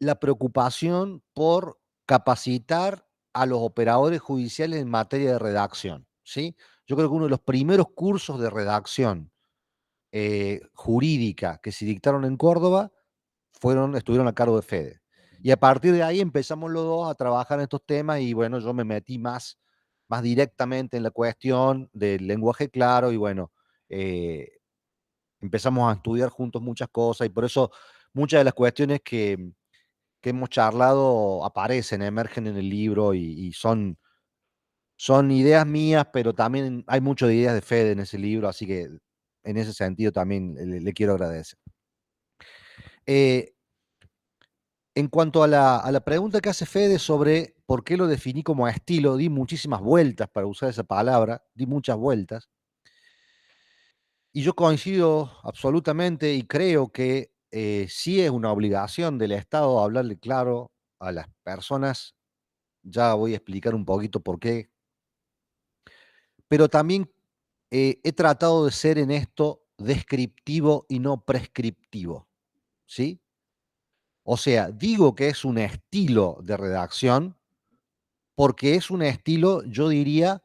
[SPEAKER 3] la preocupación por capacitar a los operadores judiciales en materia de redacción, ¿sí? Yo creo que uno de los primeros cursos de redacción jurídica que se dictaron en Córdoba estuvieron a cargo de Fede. Y a partir de ahí empezamos los dos a trabajar en estos temas y bueno, yo me metí más directamente en la cuestión del lenguaje claro y bueno, empezamos a estudiar juntos muchas cosas y por eso muchas de las cuestiones que que hemos charlado aparecen, emergen en el libro y son ideas mías, pero también hay mucho de ideas de Fede en ese libro, así que en ese sentido también le quiero agradecer. En cuanto a la pregunta que hace Fede sobre por qué lo definí como estilo, di muchísimas vueltas para usar esa palabra, di muchas vueltas. Y yo coincido absolutamente y creo que sí es una obligación del Estado hablarle claro a las personas. Ya voy a explicar un poquito por qué. Pero también he tratado de ser en esto descriptivo y no prescriptivo, ¿sí? O sea, digo que es un estilo de redacción porque es un estilo, yo diría,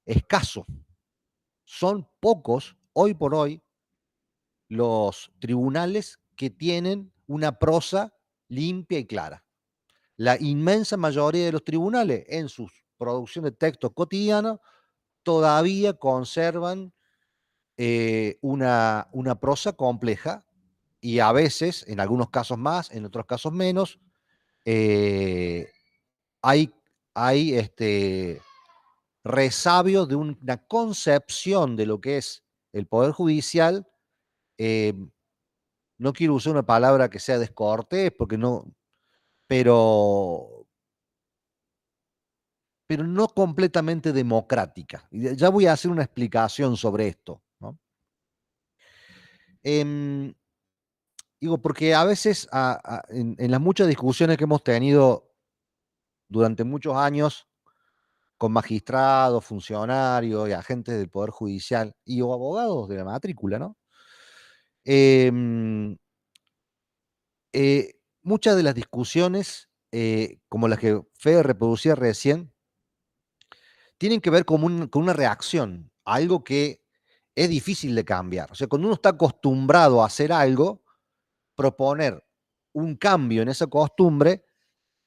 [SPEAKER 3] escaso. Son pocos, hoy por hoy, los tribunales que tienen una prosa limpia y clara. La inmensa mayoría de los tribunales, en sus producciones de texto cotidiano, todavía conservan una prosa compleja y a veces, en algunos casos más, en otros casos menos, eh, hay, hay resabios de una concepción de lo que es el Poder Judicial. eh, no quiero usar una palabra que sea descortés, porque no, pero, pero no completamente democrática. Y ya voy a hacer una explicación sobre esto, ¿no? Digo, porque a veces en las muchas discusiones que hemos tenido durante muchos años con magistrados, funcionarios y agentes del Poder Judicial y o abogados de la matrícula, ¿no? Em, muchas de las discusiones, como las que Fede reproducía recién, tienen que ver con una reacción, algo que es difícil de cambiar. O sea, cuando uno está acostumbrado a hacer algo, proponer un cambio en esa costumbre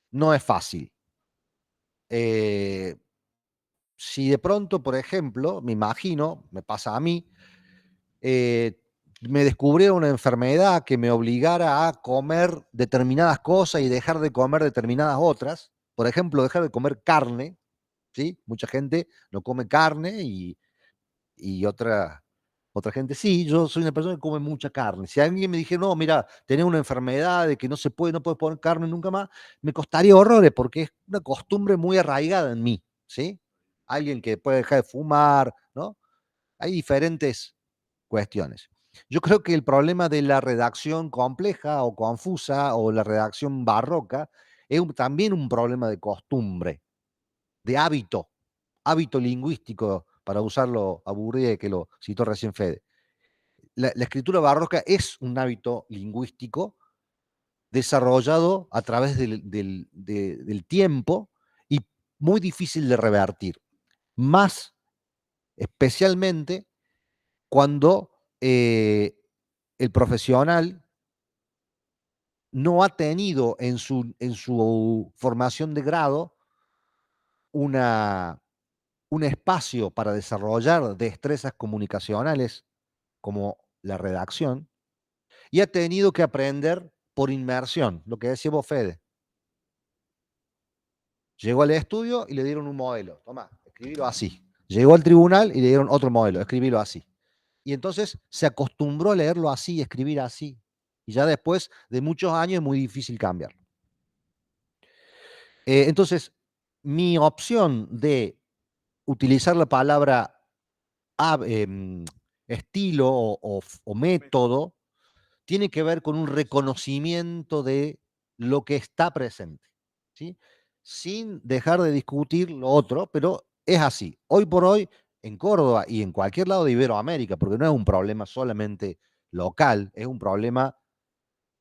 [SPEAKER 3] no es fácil. Si de pronto, por ejemplo, me imagino, me pasa a mí, me descubriera una enfermedad que me obligara a comer determinadas cosas y dejar de comer determinadas otras, por ejemplo, dejar de comer carne, ¿sí? Mucha gente no come carne y otra gente sí. Yo soy una persona que come mucha carne. Si alguien me dijera, no, mira, tenés una enfermedad de que no se puede, no puedes poner carne nunca más, me costaría horrores porque es una costumbre muy arraigada en mí, ¿sí? Alguien que puede dejar de fumar, ¿no? Hay diferentes cuestiones. Yo creo que el problema de la redacción compleja o confusa o la redacción barroca es también un problema de costumbre, de hábito lingüístico, para usarlo a Bourdieu, que lo citó recién Fede. La escritura barroca es un hábito lingüístico desarrollado a través del tiempo y muy difícil de revertir, más especialmente cuando el profesional no ha tenido en su formación de grado una, un espacio para desarrollar destrezas comunicacionales como la redacción y ha tenido que aprender por inmersión, lo que decía vos, Fede. Llegó al estudio y le dieron un modelo. Toma, escribilo así. Llegó al tribunal y le dieron otro modelo, escribilo así. Y entonces se acostumbró a leerlo así y escribir así. Y ya después de muchos años es muy difícil cambiarlo. Entonces, mi opción de utilizar la palabra estilo o método tiene que ver con un reconocimiento de lo que está presente, ¿sí? Sin dejar de discutir lo otro, pero es así. Hoy por hoy, en Córdoba y en cualquier lado de Iberoamérica, porque no es un problema solamente local, es un problema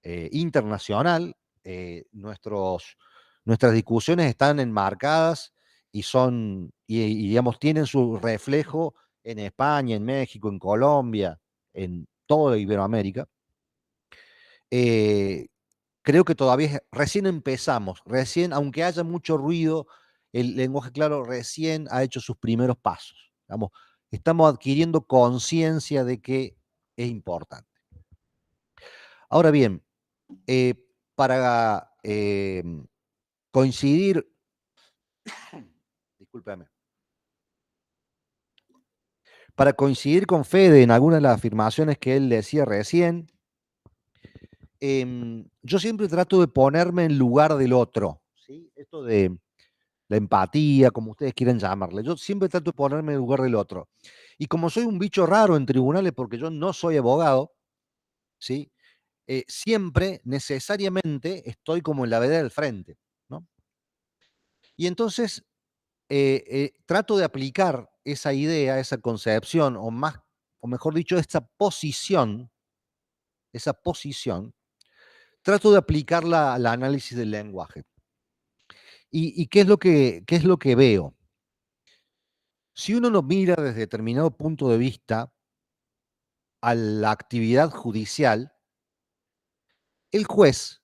[SPEAKER 3] internacional. Nuestras discusiones están enmarcadas y digamos, tienen su reflejo en España, en México, en Colombia, en toda Iberoamérica. Creo que todavía recién empezamos, recién, aunque haya mucho ruido, el lenguaje claro recién ha hecho sus primeros pasos. Digamos, estamos adquiriendo conciencia de que es importante. Ahora bien, para coincidir, discúlpame, para coincidir con Fede en algunas de las afirmaciones que él decía recién, yo siempre trato de ponerme en lugar del otro, ¿sí? Esto de la empatía, como ustedes quieran llamarle, yo siempre trato de ponerme en lugar del otro. Y como soy un bicho raro en tribunales, porque yo no soy abogado, ¿sí? Siempre, necesariamente, estoy como en la vereda del frente, ¿no? Y entonces trato de aplicar esa idea, esa concepción, o mejor dicho, esa posición, trato de aplicarla al análisis del lenguaje. ¿Y qué es lo que veo? Si uno no mira desde determinado punto de vista a la actividad judicial, el juez,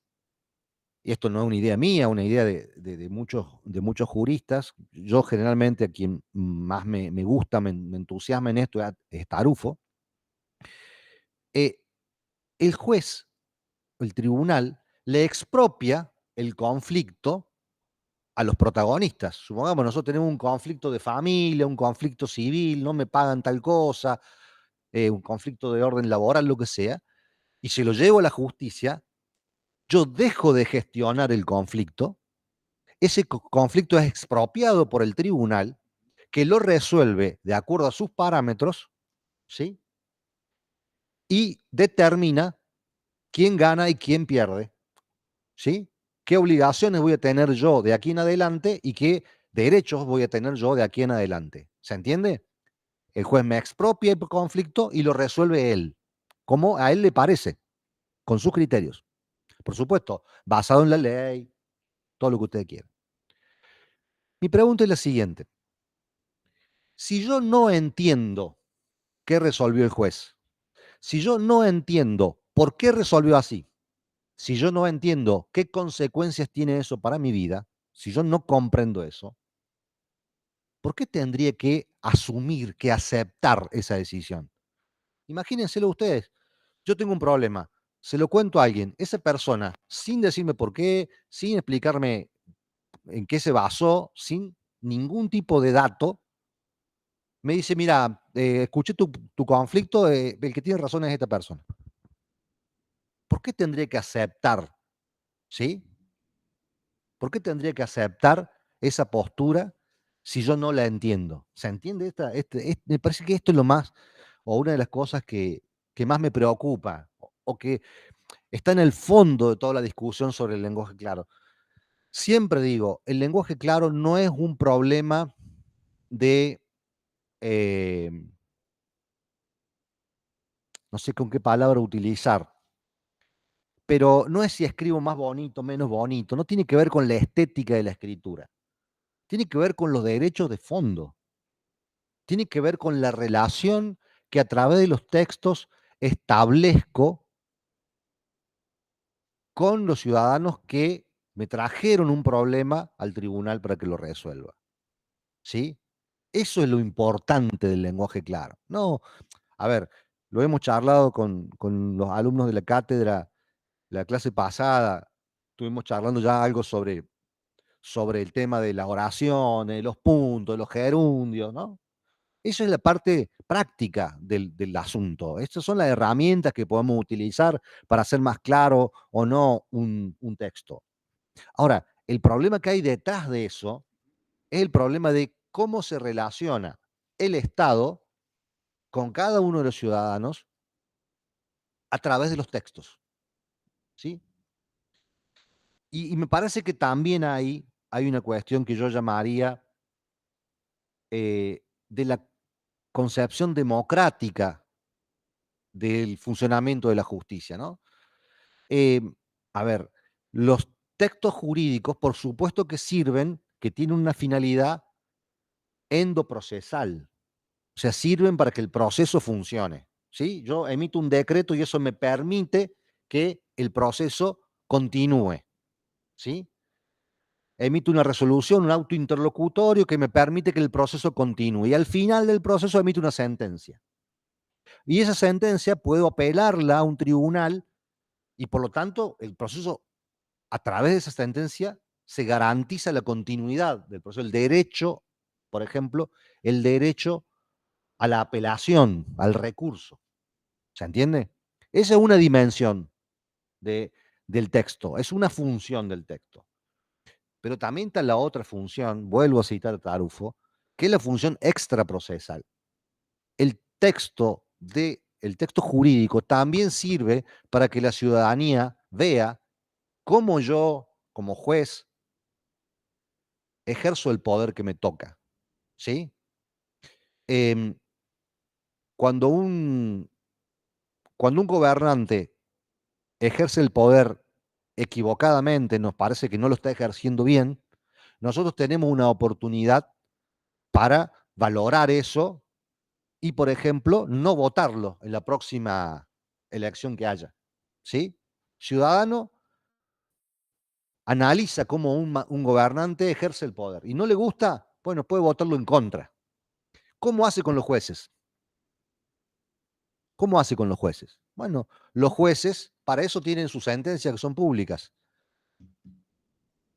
[SPEAKER 3] y esto no es una idea mía, una idea de muchos juristas, yo generalmente a quien más me gusta, me entusiasma en esto es Tarufo, el juez, el tribunal, le expropia el conflicto a los protagonistas. Supongamos, nosotros tenemos un conflicto de familia, un conflicto civil, no me pagan tal cosa, un conflicto de orden laboral, lo que sea, y se lo llevo a la justicia, yo dejo de gestionar el conflicto, ese conflicto es expropiado por el tribunal, que lo resuelve de acuerdo a sus parámetros, ¿sí? Y determina quién gana y quién pierde, ¿sí? ¿Qué obligaciones voy a tener yo de aquí en adelante y qué derechos voy a tener yo de aquí en adelante? ¿Se entiende? El juez me expropia el conflicto y lo resuelve él, como a él le parece, con sus criterios. Por supuesto, basado en la ley, todo lo que usted quiera. Mi pregunta es la siguiente. Si yo no entiendo qué resolvió el juez, si yo no entiendo por qué resolvió así, si yo no entiendo qué consecuencias tiene eso para mi vida, si yo no comprendo eso, ¿por qué tendría que asumir, que aceptar esa decisión? Imagínenselo ustedes. Yo tengo un problema, se lo cuento a alguien, esa persona, sin decirme por qué, sin explicarme en qué se basó, sin ningún tipo de dato, me dice, mira, escuché tu conflicto, el que tiene razón es esta persona. ¿Por qué tendría que aceptar? ¿Sí? ¿Por qué tendría que aceptar esa postura si yo no la entiendo? ¿Se entiende? Me parece que esto es lo más, o una de las cosas que más me preocupa, o que está en el fondo de toda la discusión sobre el lenguaje claro. Siempre digo, el lenguaje claro no es un problema de, no sé con qué palabra utilizar, pero no es si escribo más bonito, menos bonito, no tiene que ver con la estética de la escritura, tiene que ver con los derechos de fondo, tiene que ver con la relación que a través de los textos establezco con los ciudadanos que me trajeron un problema al tribunal para que lo resuelva. ¿Sí? Eso es lo importante del lenguaje claro. No, a ver, lo hemos charlado con los alumnos de la cátedra, la clase pasada, estuvimos charlando ya algo sobre el tema de las oraciones, los puntos, los gerundios, ¿no? Eso es la parte práctica del asunto. Estas son las herramientas que podemos utilizar para hacer más claro o no un texto. Ahora, el problema que hay detrás de eso es el problema de cómo se relaciona el Estado con cada uno de los ciudadanos a través de los textos, ¿sí? Y me parece que también hay una cuestión que yo llamaría de la concepción democrática del funcionamiento de la justicia, ¿no? A ver, los textos jurídicos, por supuesto que sirven, que tienen una finalidad endoprocesal, o sea, sirven para que el proceso funcione, ¿sí? Yo emito un decreto y eso me permite que el proceso continúe, ¿sí? Emito una resolución, un auto interlocutorio que me permite que el proceso continúe y al final del proceso emito una sentencia. Y esa sentencia puedo apelarla a un tribunal y por lo tanto el proceso a través de esa sentencia se garantiza la continuidad del proceso, el derecho, por ejemplo, el derecho a la apelación, al recurso. ¿Se entiende? Esa es una dimensión del texto, es una función del texto. Pero también está la otra función, vuelvo a citar a Tarufo, que es la función extraprocesal. El texto jurídico también sirve para que la ciudadanía vea cómo yo, como juez, ejerzo el poder que me toca. ¿Sí? Em, cuando un gobernante ejerce el poder equivocadamente, nos parece que no lo está ejerciendo bien, nosotros tenemos una oportunidad para valorar eso y, por ejemplo, no votarlo en la próxima elección que haya. ¿Sí? Ciudadano analiza cómo un gobernante ejerce el poder y no le gusta, bueno, puede votarlo en contra. ¿Cómo hace con los jueces? ¿Cómo hace con los jueces? Bueno, los jueces para eso tienen sus sentencias que son públicas,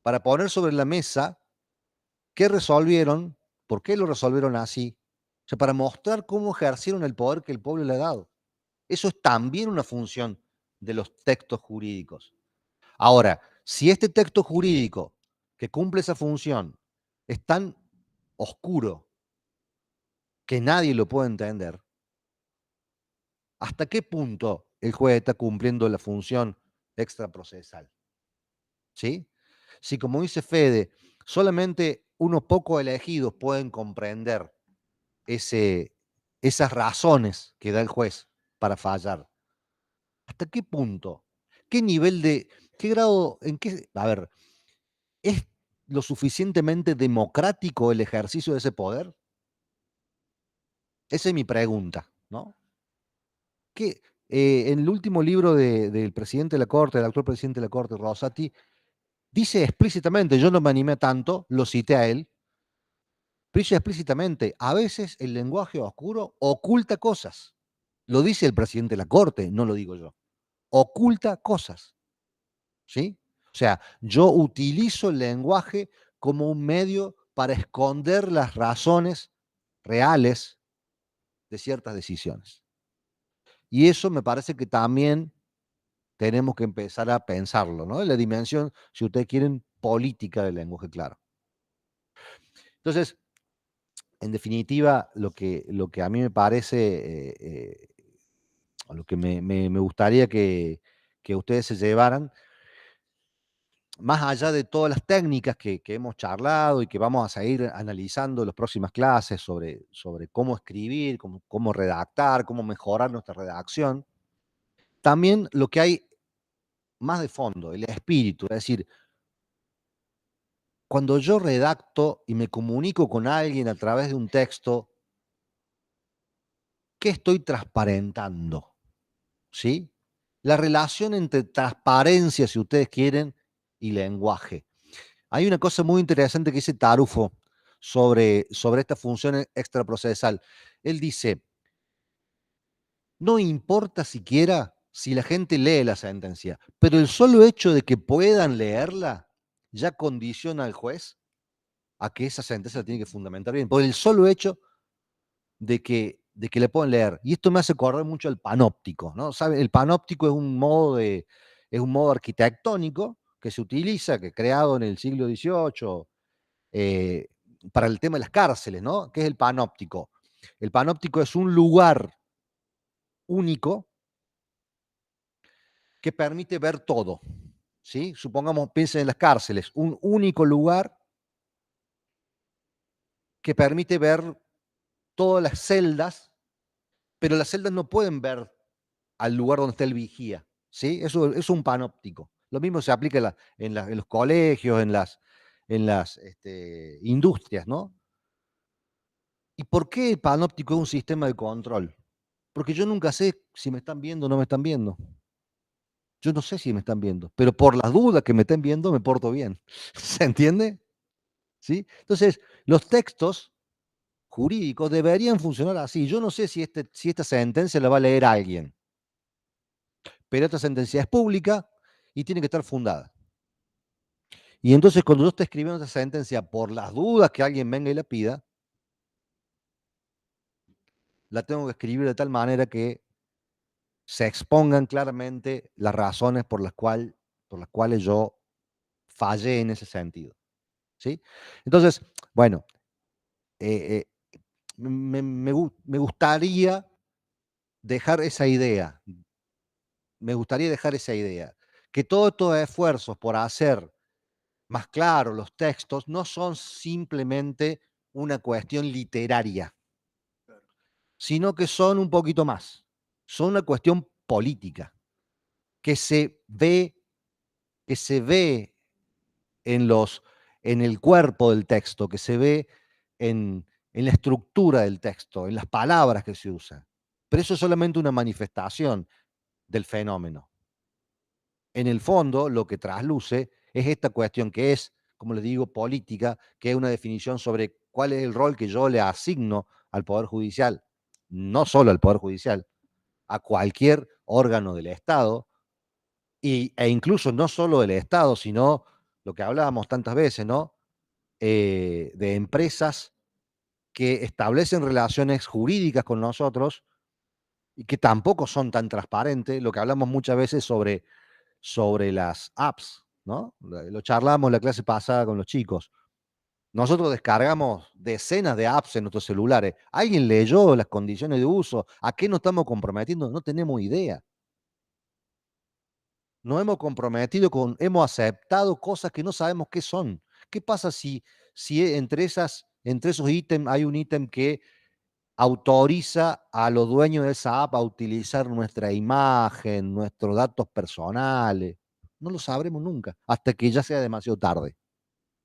[SPEAKER 3] para poner sobre la mesa qué resolvieron, por qué lo resolvieron así, o sea, para mostrar cómo ejercieron el poder que el pueblo le ha dado. Eso es también una función de los textos jurídicos. Ahora, si este texto jurídico que cumple esa función es tan oscuro que nadie lo puede entender, ¿hasta qué punto el juez está cumpliendo la función extraprocesal? ¿Sí? Si, como dice Fede, solamente unos pocos elegidos pueden comprender esas razones que da el juez para fallar, ¿hasta qué punto? ¿Qué nivel qué grado, a ver, ¿es lo suficientemente democrático el ejercicio de ese poder? Esa es mi pregunta, ¿no? En el último libro del presidente de la Corte, del actual presidente de la Corte, Rosati, dice explícitamente, yo no me animé tanto, lo cité a él, pero dice explícitamente, a veces el lenguaje oscuro oculta cosas. Lo dice el presidente de la Corte, no lo digo yo. Oculta cosas, ¿sí? O sea, yo utilizo el lenguaje como un medio para esconder las razones reales de ciertas decisiones. Y eso me parece que también tenemos que empezar a pensarlo, ¿no? En la dimensión, si ustedes quieren, política del lenguaje, claro. Entonces, en definitiva, lo que a mí me parece, lo que me gustaría que ustedes se llevaran, más allá de todas las técnicas que hemos charlado y que vamos a seguir analizando en las próximas clases sobre cómo escribir, cómo redactar, cómo mejorar nuestra redacción, también lo que hay más de fondo, el espíritu, es decir, cuando yo redacto y me comunico con alguien a través de un texto, ¿qué estoy transparentando? ¿Sí? La relación entre transparencia, si ustedes quieren, y lenguaje. Hay una cosa muy interesante que dice Tarufo sobre esta función extraprocesal. Él dice, no importa siquiera si la gente lee la sentencia, pero el solo hecho de que puedan leerla ya condiciona al juez a que esa sentencia la tiene que fundamentar bien, por el solo hecho de que le puedan leer. Y esto me hace acordar mucho al panóptico, ¿no? ¿Saben? El panóptico es un modo arquitectónico que se utiliza, que creado en el siglo XVIII, para el tema de las cárceles, ¿no? ¿Qué es el panóptico? El panóptico es un lugar único que permite ver todo, ¿sí? Supongamos, piensen en las cárceles, un único lugar que permite ver todas las celdas, pero las celdas no pueden ver al lugar donde está el vigía, ¿sí? Eso es un panóptico. Lo mismo se aplica en los colegios, en las industrias, ¿no? ¿Y por qué el panóptico es un sistema de control? Porque yo nunca sé si me están viendo o no me están viendo. Yo no sé si me están viendo, pero por las dudas que me estén viendo, me porto bien. ¿Se entiende? ¿Sí? Entonces, los textos jurídicos deberían funcionar así. Yo no sé si esta sentencia la va a leer alguien, pero esta sentencia es pública y tiene que estar fundada. Y entonces cuando yo esté escribiendo esa sentencia, por las dudas que alguien venga y la pida, la tengo que escribir de tal manera que se expongan claramente las razones por las cuales yo fallé en ese sentido, ¿sí? Entonces, bueno, eh, me gustaría dejar esa idea, que todos estos esfuerzos por hacer más claros los textos no son simplemente una cuestión literaria, sino que son un poquito más, son una cuestión política, que se ve, que se ve en en el cuerpo del texto, que se ve en la estructura del texto, en las palabras que se usan. Pero eso es solamente una manifestación del fenómeno. En el fondo, lo que trasluce es esta cuestión que es, como les digo, política, que es una definición sobre cuál es el rol que yo le asigno al Poder Judicial, no solo al Poder Judicial, a cualquier órgano del Estado, e incluso no solo del Estado, sino lo que hablábamos tantas veces, ¿no? De empresas que establecen relaciones jurídicas con nosotros y que tampoco son tan transparentes, lo que hablamos muchas veces sobre las apps, ¿no? Lo charlamos en la clase pasada con los chicos. Nosotros descargamos decenas de apps en nuestros celulares. ¿Alguien leyó las condiciones de uso? ¿A qué nos estamos comprometiendo? No tenemos idea. Nos hemos comprometido hemos aceptado cosas que no sabemos qué son. ¿Qué pasa si entre esos ítems hay un ítem que autoriza a los dueños de esa app a utilizar nuestra imagen, nuestros datos personales? No lo sabremos nunca, hasta que ya sea demasiado tarde.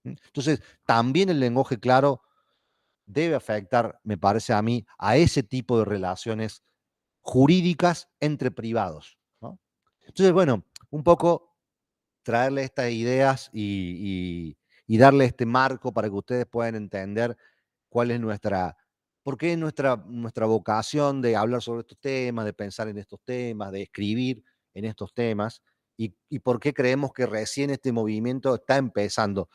[SPEAKER 3] Entonces, también el lenguaje claro debe afectar, me parece a mí, a ese tipo de relaciones jurídicas entre privados, ¿no? Entonces, bueno, un poco traerle estas ideas y darle este marco para que ustedes puedan entender cuál es por qué es nuestra vocación de hablar sobre estos temas, de pensar en estos temas, de escribir en estos temas, y por qué creemos que recién este movimiento está empezando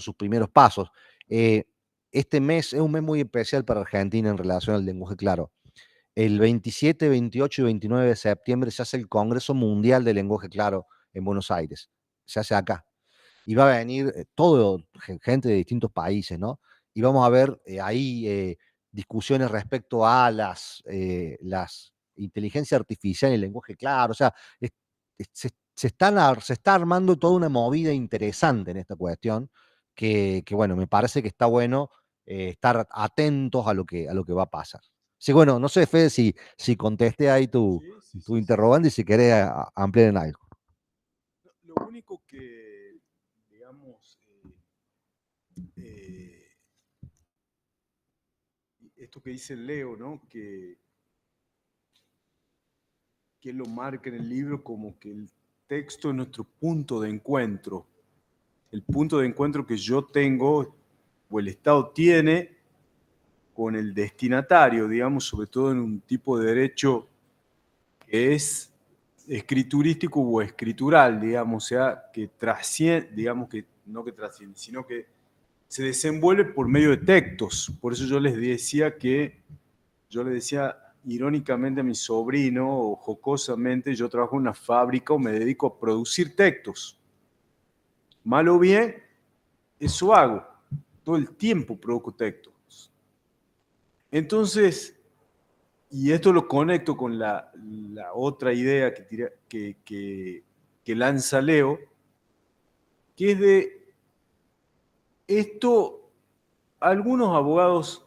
[SPEAKER 3] sus primeros pasos. Eh, este mes es un mes muy especial para Argentina en relación al lenguaje claro. El 27, 28 y 29 de septiembre se hace el Congreso Mundial de Lenguaje Claro en Buenos Aires. Se hace acá. Y va a venir gente de distintos países, ¿no? Y vamos a ver ahí discusiones respecto a las inteligencia artificial y el lenguaje claro. O sea, se está armando toda una movida interesante en esta cuestión que bueno, me parece que está bueno estar atentos a lo que va a pasar. Sí, bueno, no sé, Fede, si contesté ahí tu interrogante y si querés ampliar en algo.
[SPEAKER 2] Lo único que, digamos, esto que dice Leo, ¿no? Que él lo marca en el libro como que el texto es nuestro punto de encuentro. El punto de encuentro que yo tengo o el Estado tiene con el destinatario, digamos, sobre todo en un tipo de derecho que es escriturístico o escritural, digamos, o sea, que trasciende, digamos que no que trasciende, sino que se desenvuelve por medio de textos. Por eso yo le decía irónicamente a mi sobrino o jocosamente, yo trabajo en una fábrica o me dedico a producir textos. Mal o bien, eso hago. Todo el tiempo produzco textos. Entonces, y esto lo conecto con la otra idea que lanza Leo, que es de esto, algunos abogados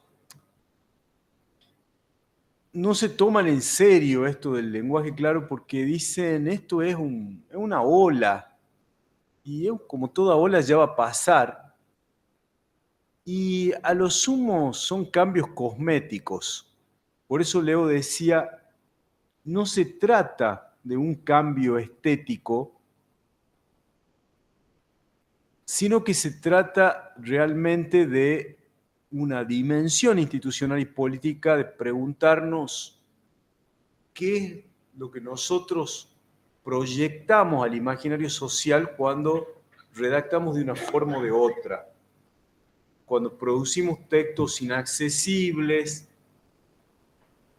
[SPEAKER 2] no se toman en serio esto del lenguaje claro porque dicen esto es una ola y como toda ola ya va a pasar y a lo sumo son cambios cosméticos. Por eso Leo decía, no se trata de un cambio estético, sino que se trata realmente de una dimensión institucional y política de preguntarnos qué es lo que nosotros proyectamos al imaginario social cuando redactamos de una forma o de otra. Cuando producimos textos inaccesibles,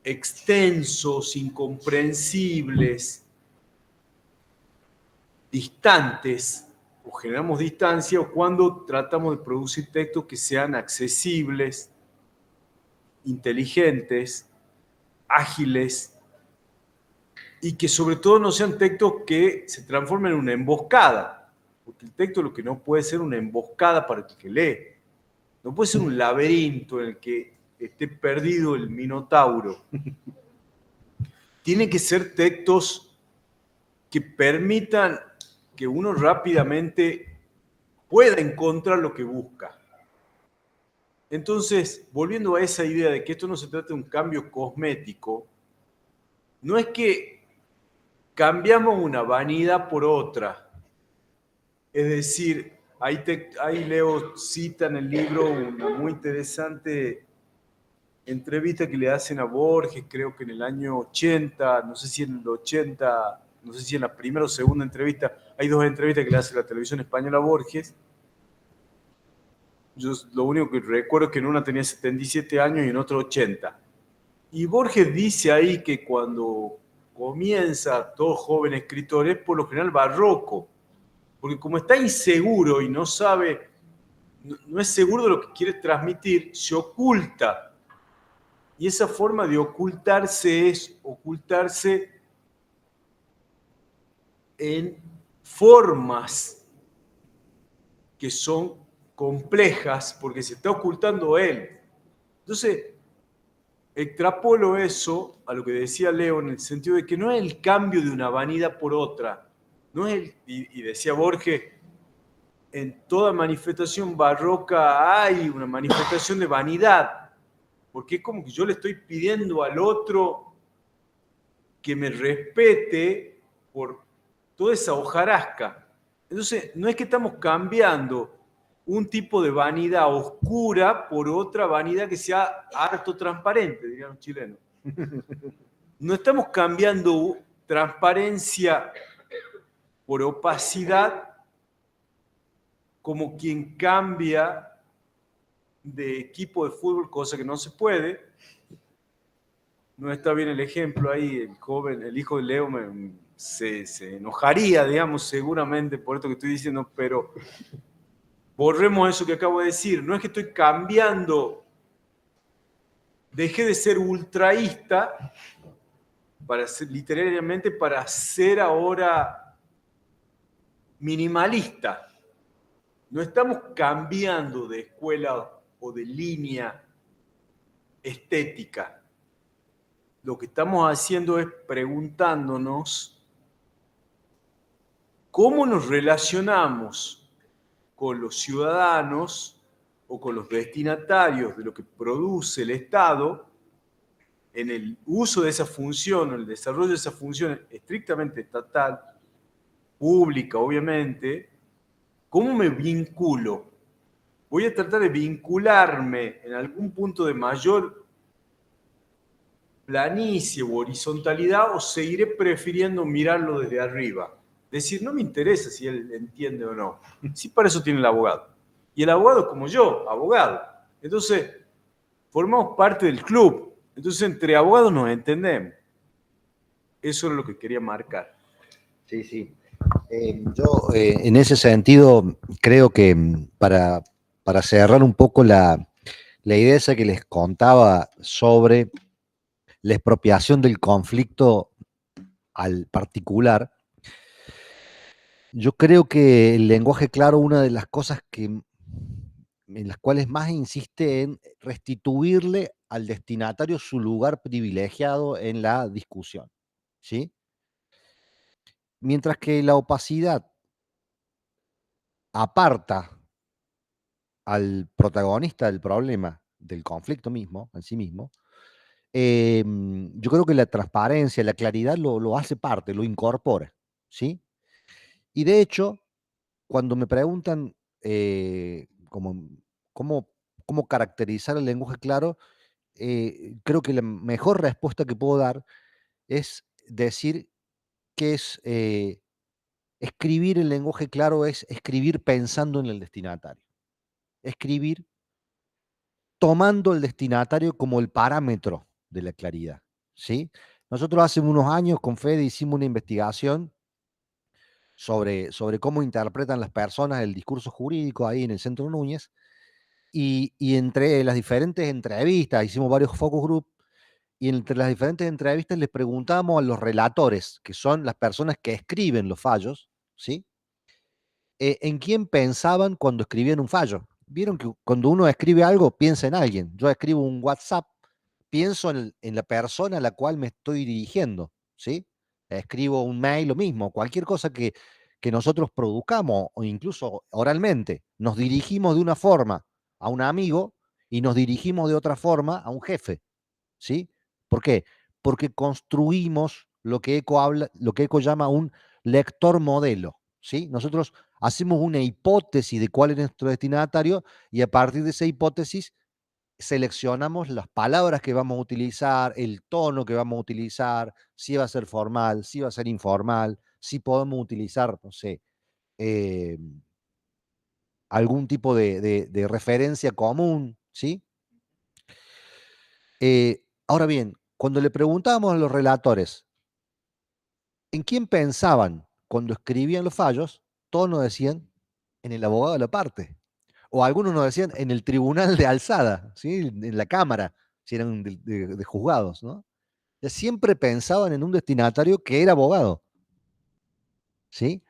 [SPEAKER 2] extensos, incomprensibles, distantes, o generamos distancia, o cuando tratamos de producir textos que sean accesibles, inteligentes, ágiles, y que sobre todo no sean textos que se transformen en una emboscada, porque el texto lo que no puede ser una emboscada para el que lee, no puede ser un laberinto en el que esté perdido el minotauro. Tienen que ser textos que permitan que uno rápidamente pueda encontrar lo que busca. Entonces, volviendo a esa idea de que esto no se trata de un cambio cosmético, no es que cambiamos una vanidad por otra. Es decir, ahí Leo cita en el libro una muy interesante entrevista que le hacen a Borges, creo que en el año 80, no sé si en el 80, no sé si en la primera o segunda entrevista, hay dos entrevistas que le hace la televisión española a Borges. Yo lo único que recuerdo es que en una tenía 77 años y en otra 80. Y Borges dice ahí que cuando comienza todo joven escritor es por lo general barroco, porque como está inseguro y no sabe, no es seguro de lo que quiere transmitir, se oculta. Y esa forma de ocultarse es ocultarse en formas que son complejas porque se está ocultando él. Entonces, extrapolo eso a lo que decía Leo en el sentido de que no es el cambio de una vanidad por otra, no es y decía Borges, en toda manifestación barroca hay una manifestación de vanidad, porque es como que yo le estoy pidiendo al otro que me respete por toda esa hojarasca. Entonces, no es que estamos cambiando un tipo de vanidad oscura por otra vanidad que sea harto transparente, dirían los chilenos. No estamos cambiando transparencia por opacidad como quien cambia de equipo de fútbol, cosa que no se puede. No está bien el ejemplo ahí, el joven, el hijo de Leo se enojaría, digamos, seguramente por esto que estoy diciendo, pero borremos eso que acabo de decir. No es que estoy cambiando, dejé de ser ultraísta para ser, literariamente para ser ahora minimalista. No estamos cambiando de escuela o de línea estética. Lo que estamos haciendo es preguntándonos cómo nos relacionamos con los ciudadanos o con los destinatarios de lo que produce el Estado en el uso de esa función, en el desarrollo de esa función estrictamente estatal, pública obviamente, ¿cómo me vinculo? Voy a tratar de vincularme en algún punto de mayor planicie u horizontalidad o seguiré prefiriendo mirarlo desde arriba. Decir, no me interesa si él entiende o no. Sí, para eso tiene el abogado. Y el abogado como yo, abogado. Entonces, formamos parte del club. Entonces, entre abogados nos entendemos. Eso es lo que quería marcar.
[SPEAKER 3] Sí, sí. Yo, en ese sentido, creo que para cerrar un poco la idea esa que les contaba sobre la expropiación del conflicto al particular, yo creo que el lenguaje claro, una de las cosas en las cuales más insiste en restituirle al destinatario su lugar privilegiado en la discusión, ¿sí? Mientras que la opacidad aparta al protagonista del problema, del conflicto mismo, en sí mismo, yo creo que la transparencia, la claridad lo hace parte, lo incorpora, ¿sí? Y de hecho, cuando me preguntan como, cómo, cómo caracterizar el lenguaje claro, creo que la mejor respuesta que puedo dar es decir que es escribir en lenguaje claro es escribir pensando en el destinatario. Escribir tomando el destinatario como el parámetro de la claridad, ¿sí? Nosotros hace unos años con Fede hicimos una investigación sobre cómo interpretan las personas el discurso jurídico ahí en el Centro Núñez, y entre las diferentes entrevistas, hicimos varios focus group, y entre las diferentes entrevistas les preguntamos a los relatores, que son las personas que escriben los fallos, ¿sí? En quién pensaban cuando escribían un fallo. Vieron que cuando uno escribe algo, piensa en alguien. Yo escribo un WhatsApp, pienso en la persona a la cual me estoy dirigiendo, ¿sí? Escribo un mail, lo mismo, cualquier cosa que nosotros produzcamos, o incluso oralmente, nos dirigimos de una forma a un amigo y nos dirigimos de otra forma a un jefe, ¿sí? ¿Por qué? Porque construimos lo que Eco llama un lector modelo, ¿sí? Nosotros hacemos una hipótesis de cuál es nuestro destinatario y a partir de esa hipótesis seleccionamos las palabras que vamos a utilizar, el tono que vamos a utilizar, si va a ser formal, si va a ser informal, si podemos utilizar, no sé, eh, algún tipo de referencia común, ¿sí? Ahora bien, cuando le preguntábamos a los relatores en quién pensaban cuando escribían los fallos, todos nos decían en el abogado de la parte. O algunos nos decían en el tribunal de alzada, ¿sí? En la cámara, si eran de juzgados, ¿no? Ya siempre pensaban en un destinatario que era abogado, ¿sí?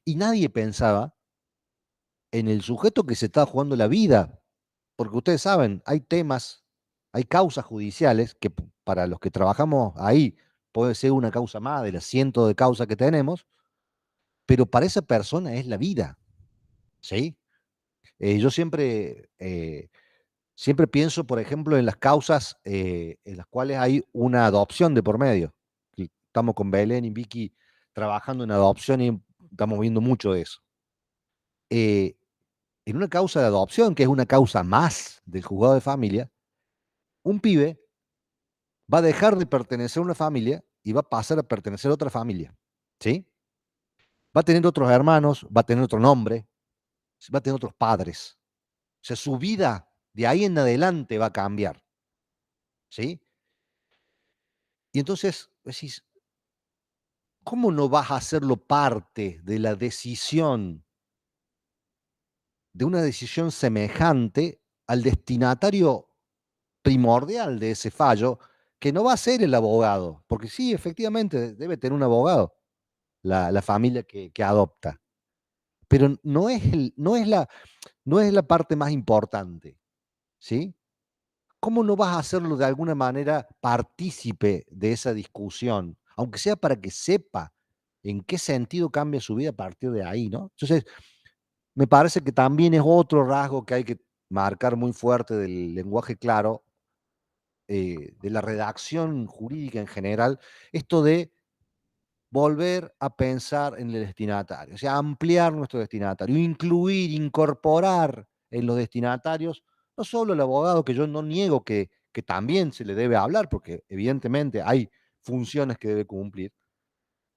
[SPEAKER 3] Y nadie pensaba en el sujeto que se estaba jugando la vida, porque ustedes saben, hay temas, hay causas judiciales que para los que trabajamos ahí puede ser una causa más de las cientos de causas que tenemos, pero para esa persona es la vida, ¿sí? Yo siempre pienso, por ejemplo, en las causas en las cuales hay una adopción de por medio. Y estamos con Belén y Vicky trabajando en adopción y estamos viendo mucho de eso. Eh, en una causa de adopción, que es una causa más del juzgado de familia, un pibe va a dejar de pertenecer a una familia y va a pasar a pertenecer a otra familia, ¿sí? Va a tener otros hermanos, va a tener otro nombre, va a tener otros padres. O sea, su vida de ahí en adelante va a cambiar, ¿sí? Y entonces decís, ¿cómo no vas a hacerlo parte de la decisión, de una decisión semejante al destinatario primordial de ese fallo, que no va a ser el abogado? Porque sí, efectivamente, debe tener un abogado la familia que adopta, pero no es la parte más importante, ¿sí? ¿Cómo no vas a hacerlo de alguna manera partícipe de esa discusión? Aunque sea para que sepa en qué sentido cambia su vida a partir de ahí, ¿no? Entonces, me parece que también es otro rasgo que hay que marcar muy fuerte del lenguaje claro, de la redacción jurídica en general, esto de volver a pensar en el destinatario, o sea, ampliar nuestro destinatario, incluir, incorporar en los destinatarios, no solo el abogado, que yo no niego que también se le debe hablar, porque evidentemente hay funciones que debe cumplir,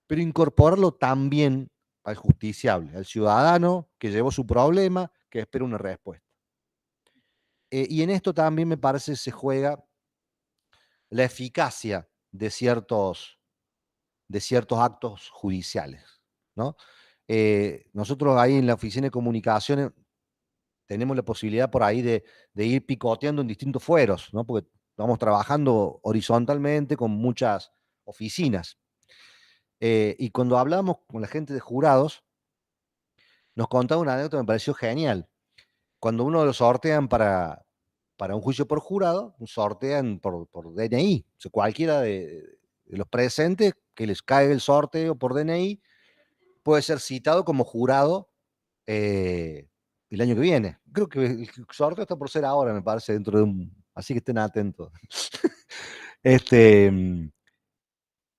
[SPEAKER 3] pero incorporarlo también al justiciable, al ciudadano que llevó su problema, que espera una respuesta. Y en esto también me parece se juega la eficacia de ciertos actos judiciales, ¿no? Nosotros ahí en la oficina de comunicaciones tenemos la posibilidad por ahí de ir picoteando en distintos fueros, ¿no? Porque estamos trabajando horizontalmente con muchas oficinas. Y cuando hablamos con la gente de jurados, nos contaba una anécdota que me pareció genial. Cuando uno lo sortean para un juicio por jurado, sortean por DNI. O sea, cualquiera de los presentes que les cae el sorteo por DNI puede ser citado como jurado el año que viene. Creo que el sorteo está por ser ahora, me parece, dentro de un... Así que estén atentos. Este,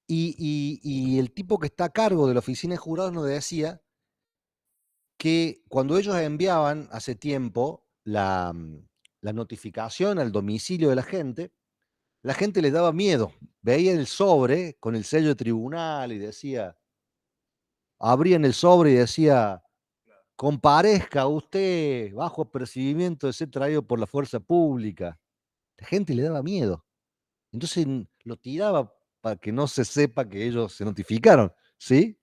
[SPEAKER 3] y el tipo que está a cargo de la oficina de jurados nos decía que cuando ellos enviaban hace tiempo la notificación al domicilio de la gente les daba miedo. Veía el sobre con el sello de tribunal y decía, abrían el sobre y decía, comparezca usted bajo apercibimiento de ser traído por la fuerza pública. La gente le daba miedo. Entonces lo tiraba para que no se sepa que ellos se notificaron, ¿sí?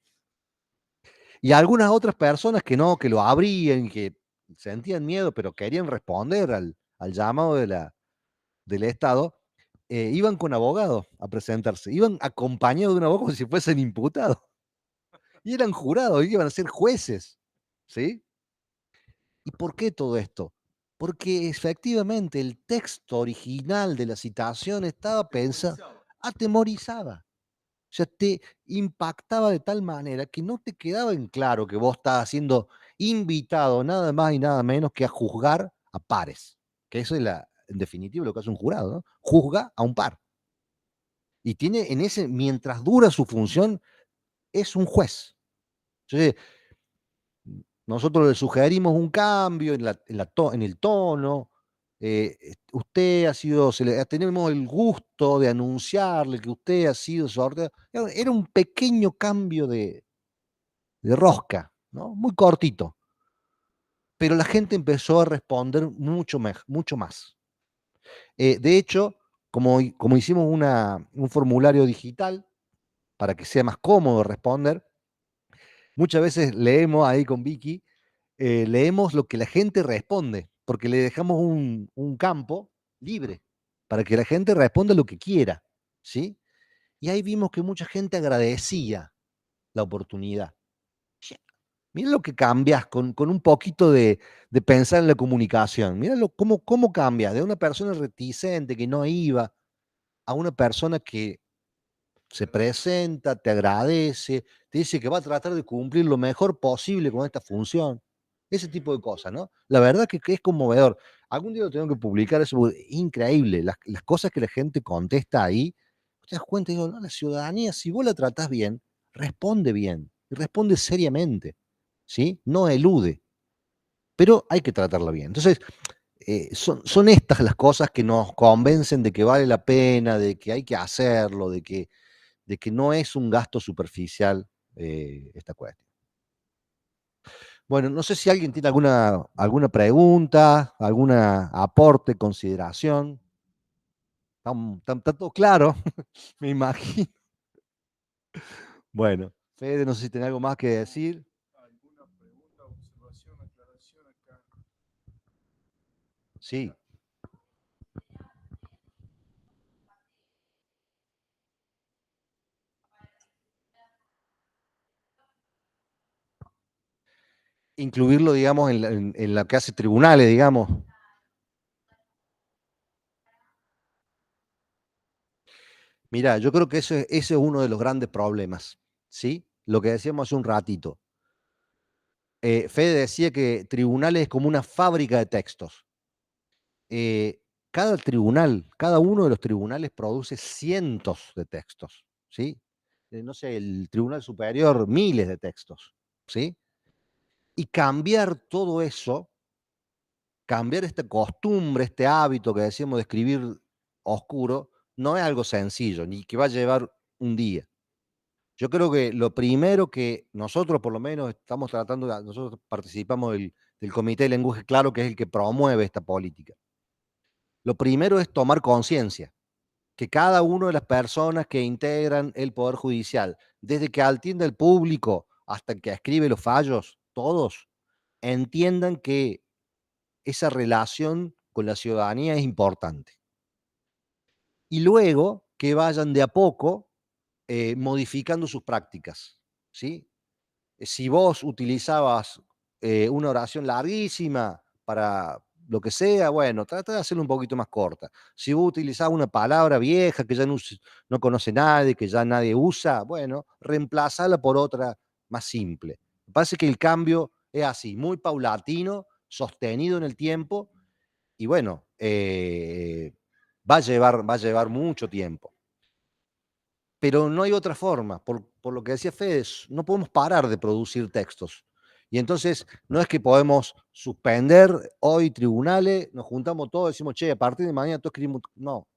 [SPEAKER 3] Y algunas otras personas que no, que lo abrían, que sentían miedo, pero querían responder al llamado del Estado, iban con abogados a presentarse, iban acompañados de un abogado como si fuesen imputados. Y eran jurados, iban a ser jueces, ¿sí? ¿Y por qué todo esto? Porque efectivamente el texto original de la citación estaba pensado, atemorizaba. O sea, te impactaba de tal manera que no te quedaba en claro que vos estabas siendo invitado nada más y nada menos que a juzgar a pares. Que eso es en definitiva lo que hace un jurado, ¿no? Juzga a un par. Y tiene en ese, mientras dura su función, es un juez. Entonces, nosotros le sugerimos un cambio en el tono. Usted ha sido, tenemos el gusto de anunciarle que usted ha sido sorteado. Era un pequeño cambio de rosca, ¿no? Muy cortito. Pero la gente empezó a responder mucho más. De hecho, como hicimos un formulario digital para que sea más cómodo responder, muchas veces leemos ahí con Vicky, leemos lo que la gente responde, porque le dejamos un campo libre para que la gente responda lo que quiera, ¿sí? Y ahí vimos que mucha gente agradecía la oportunidad. Mira lo que cambias con un poquito de pensar en la comunicación. Mira cómo cambias de una persona reticente que no iba a una persona que se presenta, te agradece, te dice que va a tratar de cumplir lo mejor posible con esta función. Ese tipo de cosas, ¿no? La verdad que es conmovedor. Algún día lo tengo que publicar, eso porque es increíble. Las cosas que la gente contesta ahí, te das cuenta y digo, no, la ciudadanía, si vos la tratás bien, bien, y responde seriamente, ¿sí? No elude, pero hay que tratarla bien. Entonces, son estas las cosas que nos convencen de que vale la pena, de que hay que hacerlo, de que no es un gasto superficial esta cuestión. Bueno, no sé si alguien tiene alguna pregunta, alguna aporte, consideración. Está todo claro, me imagino. Bueno, Fede, no sé si tiene algo más que decir.
[SPEAKER 2] ¿Alguna pregunta, observación, aclaración acá?
[SPEAKER 3] Sí. Incluirlo, digamos, en la que hace tribunales, digamos. Mira, yo creo que ese es uno de los grandes problemas, ¿sí? Lo que decíamos hace un ratito. Fede decía que tribunales es como una fábrica de textos. Cada tribunal, cada uno de los tribunales produce cientos de textos, ¿sí? No sé, el Tribunal Superior, miles de textos, ¿sí? Y cambiar todo eso, cambiar esta costumbre, este hábito que decíamos de escribir oscuro, no es algo sencillo, ni que va a llevar un día. Yo creo que lo primero que nosotros, por lo menos, estamos tratando, nosotros participamos del Comité de Lenguaje Claro, que es el que promueve esta política. Lo primero es tomar conciencia, que cada una de las personas que integran el Poder Judicial, desde que atiende al público hasta que escribe los fallos, todos entiendan que esa relación con la ciudadanía es importante. Y luego que vayan de a poco modificando sus prácticas, ¿sí? Si vos utilizabas una oración larguísima para lo que sea, bueno, trata de hacerlo un poquito más corta. Si vos utilizabas una palabra vieja que ya no conoce nadie, que ya nadie usa, bueno, reemplazala por otra más simple. Me parece que el cambio es así, muy paulatino, sostenido en el tiempo, y bueno, va a llevar mucho tiempo. Pero no hay otra forma, por lo que decía Fede, no podemos parar de producir textos. Y entonces no es que podemos suspender hoy tribunales, nos juntamos todos y decimos, che, a partir de mañana todos escribimos. No,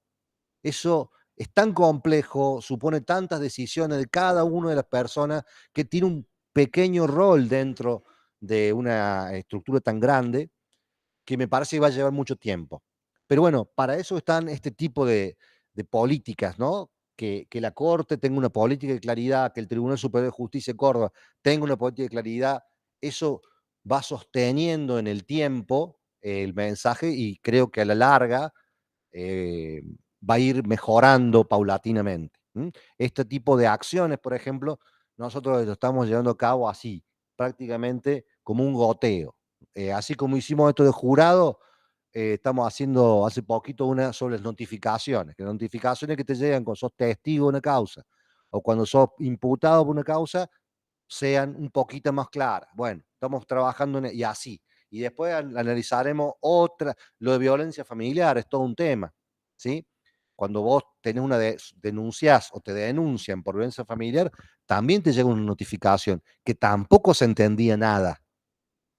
[SPEAKER 3] eso es tan complejo, supone tantas decisiones de cada una de las personas que tiene un pequeño rol dentro de una estructura tan grande que me parece que va a llevar mucho tiempo. Pero bueno, para eso están este tipo de políticas, ¿no? Que la Corte tenga una política de claridad, que el Tribunal Superior de Justicia de Córdoba tenga una política de claridad, eso va sosteniendo en el tiempo el mensaje y creo que a la larga va a ir mejorando paulatinamente. Este tipo de acciones, por ejemplo, nosotros lo estamos llevando a cabo así, prácticamente como un goteo. Así como hicimos esto de jurado, estamos haciendo hace poquito una sobre las notificaciones, que notificaciones que te llegan cuando sos testigo de una causa o cuando sos imputado por una causa sean un poquito más claras. Bueno, estamos trabajando y así. Y después analizaremos lo de violencia familiar, es todo un tema, ¿sí? Cuando vos tenés denuncias o te denuncian por violencia familiar, también te llega una notificación que tampoco se entendía nada,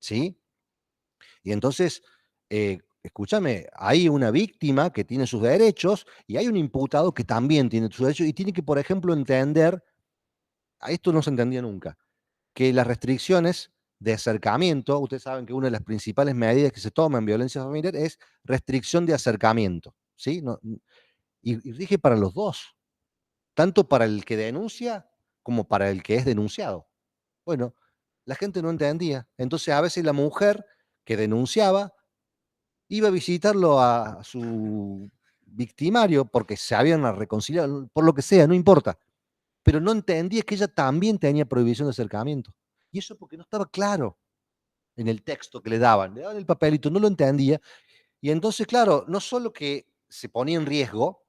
[SPEAKER 3] ¿sí? Y entonces, escúchame, hay una víctima que tiene sus derechos y hay un imputado que también tiene sus derechos y tiene que, por ejemplo, entender, a esto no se entendía nunca, que las restricciones de acercamiento, ustedes saben que una de las principales medidas que se toman en violencia familiar es restricción de acercamiento, ¿sí? Y rige para los dos, tanto para el que denuncia como para el que es denunciado. Bueno, la gente no entendía. Entonces, a veces la mujer que denunciaba iba a visitarlo a su victimario porque se habían reconciliado, por lo que sea, no importa. Pero no entendía que ella también tenía prohibición de acercamiento. Y eso porque no estaba claro en el texto que le daban el papelito, no lo entendía. Y entonces, claro, no solo que se ponía en riesgo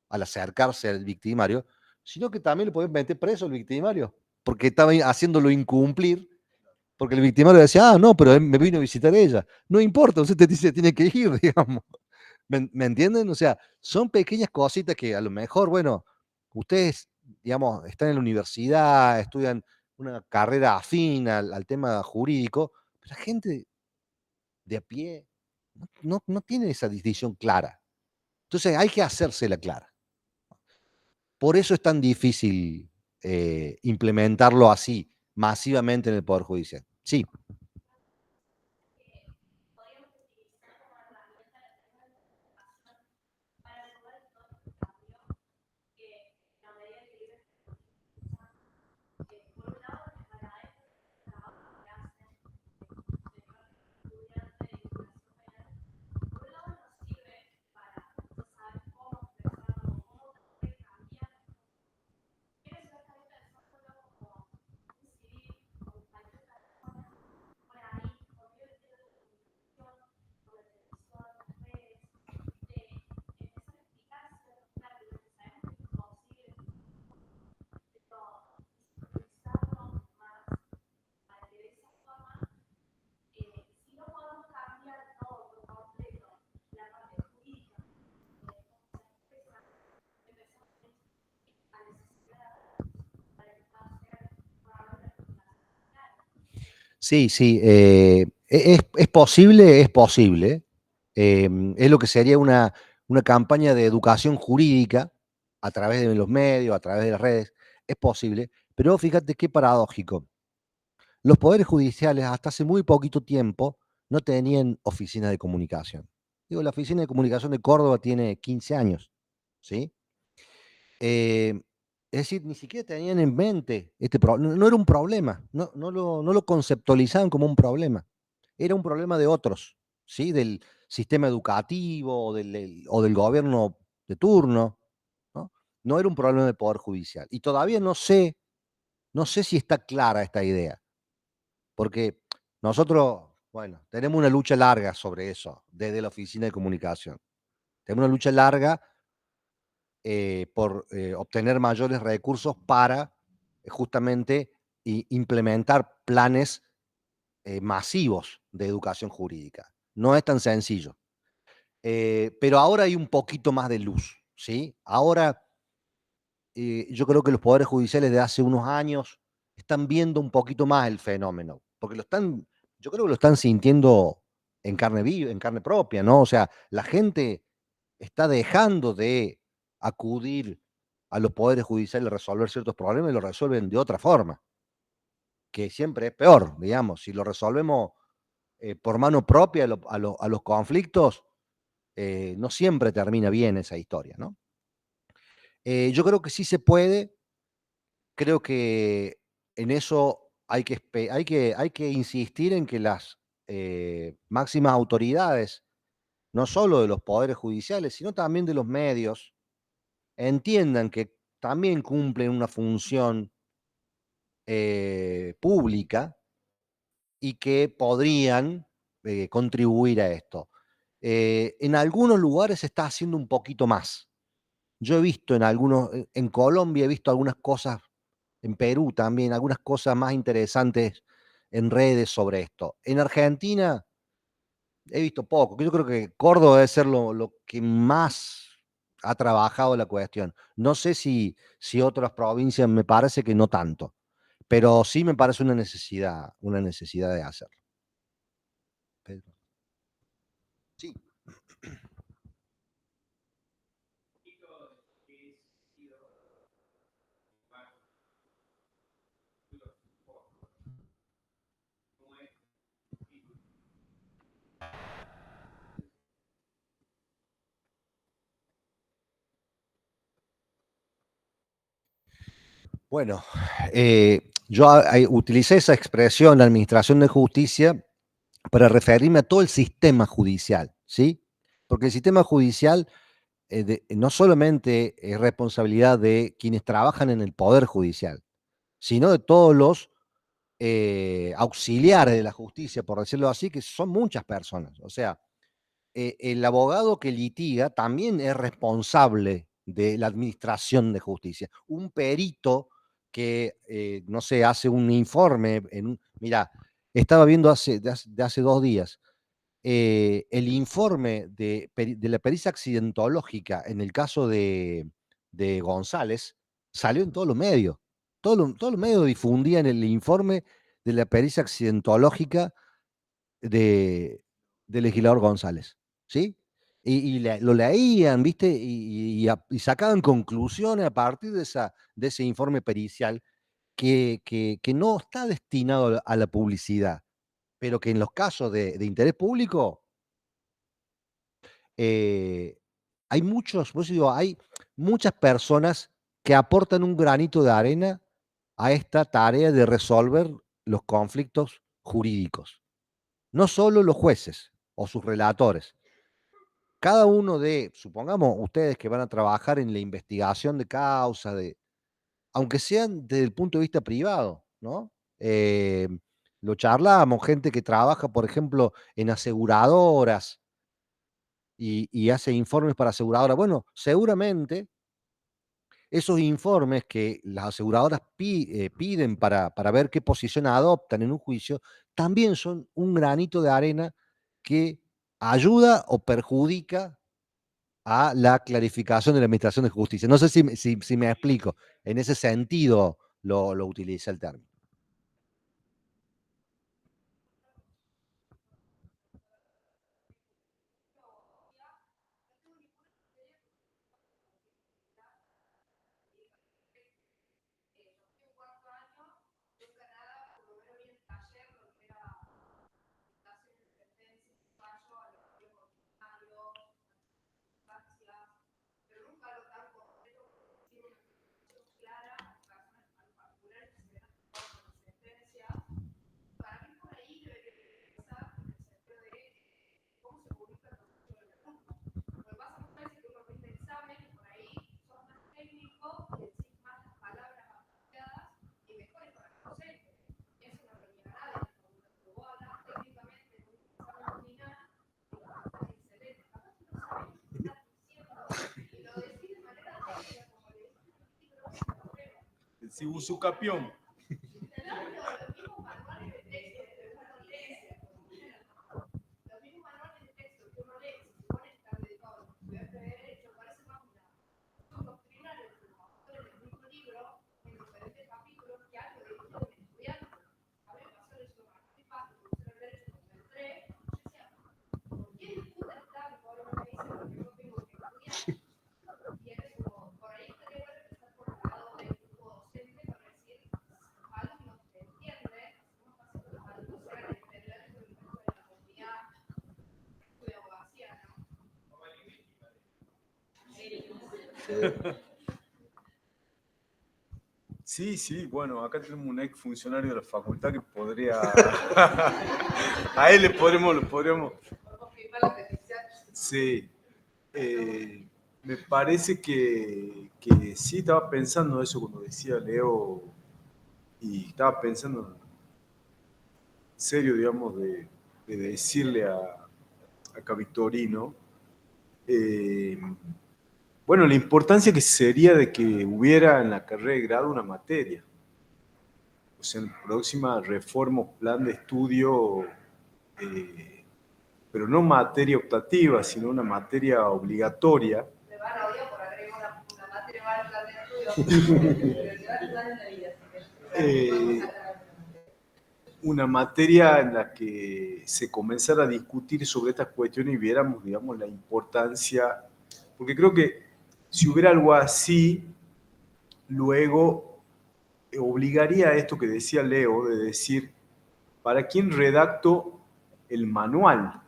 [SPEAKER 3] al acercarse al victimario, sino que también le podían meter preso al victimario, porque estaba haciéndolo incumplir, porque el victimario decía, no, pero me vino a visitar ella. No importa, usted te dice, tiene que ir, digamos. ¿Me entienden? O sea, son pequeñas cositas que a lo mejor, bueno, ustedes, digamos, están en la universidad, estudian una carrera afín al tema jurídico, pero la gente de a pie no tiene esa distinción clara. Entonces hay que hacérsela clara. Por eso es tan difícil implementarlo así, masivamente en el Poder Judicial. Sí. Sí, sí, es posible, es posible. Es lo que sería una campaña de educación jurídica a través de los medios, a través de las redes, es posible, pero fíjate qué paradójico. Los poderes judiciales hasta hace muy poquito tiempo no tenían oficina de comunicación. Digo, la oficina de comunicación de Córdoba tiene 15 años, ¿sí? Es decir, ni siquiera tenían en mente no era un problema, no lo conceptualizaban como un problema, era un problema de otros, ¿sí? Del sistema educativo o del gobierno de turno, ¿no? No era un problema del Poder Judicial. Y todavía no sé si está clara esta idea, porque nosotros, bueno, tenemos una lucha larga sobre eso, desde la Oficina de Comunicación. Tenemos una lucha larga por obtener mayores recursos para justamente implementar planes masivos de educación jurídica. No es tan sencillo. Pero ahora hay un poquito más de luz, ¿sí? Ahora yo creo que los poderes judiciales de hace unos años están viendo un poquito más el fenómeno, porque yo creo que lo están sintiendo en carne viva, en carne propia, ¿no? O sea, la gente está dejando de acudir a los poderes judiciales a resolver ciertos problemas y lo resuelven de otra forma. que siempre es peor, digamos, si lo resolvemos por mano propia a los conflictos, no siempre termina bien esa historia, ¿no? Yo creo que sí se puede, creo que en eso hay que insistir en que las máximas autoridades, no solo de los poderes judiciales, sino también de los medios, entiendan que también cumplen una función pública y que podrían contribuir a esto. En algunos lugares se está haciendo un poquito más. Yo he visto en Colombia he visto algunas cosas, en Perú también, algunas cosas más interesantes en redes sobre esto. En Argentina he visto poco. Yo creo que Córdoba debe ser lo que más ha trabajado la cuestión. No sé si otras provincias, me parece que no tanto, pero sí me parece una necesidad de hacerlo. Pedro. Sí. Bueno, yo utilicé esa expresión, la administración de justicia, para referirme a todo el sistema judicial, ¿sí? Porque el sistema judicial no solamente es responsabilidad de quienes trabajan en el Poder Judicial, sino de todos los auxiliares de la justicia, por decirlo así, que son muchas personas. O sea, el abogado que litiga también es responsable de la administración de justicia. Un perito que, no sé, hace un informe, mira, estaba viendo de hace 2 días, el informe de la pericia accidentológica en el caso de González salió en todos los medios. Todos los medios difundían el informe de la pericia accidentológica de, del legislador González, ¿sí? Lo leían, ¿viste? Y sacaban conclusiones a partir de ese informe pericial que no está destinado a la publicidad, pero que en los casos de interés público eh, hay muchas personas que aportan un granito de arena a esta tarea de resolver los conflictos jurídicos. No solo los jueces o sus relatores. Cada uno supongamos ustedes que van a trabajar en la investigación de causa, aunque sean desde el punto de vista privado, ¿no? Lo charlamos, gente que trabaja, por ejemplo, en aseguradoras y hace informes para aseguradoras. Bueno, seguramente esos informes que las aseguradoras piden para ver qué posición adoptan en un juicio, también son un granito de arena que ayuda o perjudica a la clarificación de la administración de justicia. No sé si me explico. En ese sentido lo utiliza el término.
[SPEAKER 2] Si usucapión. Sí, sí, bueno, acá tenemos un ex funcionario de la facultad que podría... A él lo podríamos... Sí. Me parece que sí, estaba pensando eso cuando decía Leo, y estaba pensando en serio, digamos, de decirle a Victorino, bueno, la importancia que sería de que hubiera en la carrera de grado una materia. O sea, en la próxima reforma o plan de estudio, pero no materia optativa, sino una materia obligatoria. Me van a odiar por agregar una materia más al plan de estudio. Una materia en la que se comenzara a discutir sobre estas cuestiones y viéramos, digamos, la importancia, porque creo que si hubiera algo así, luego obligaría a esto que decía Leo, de decir, ¿para quién redacto el manual?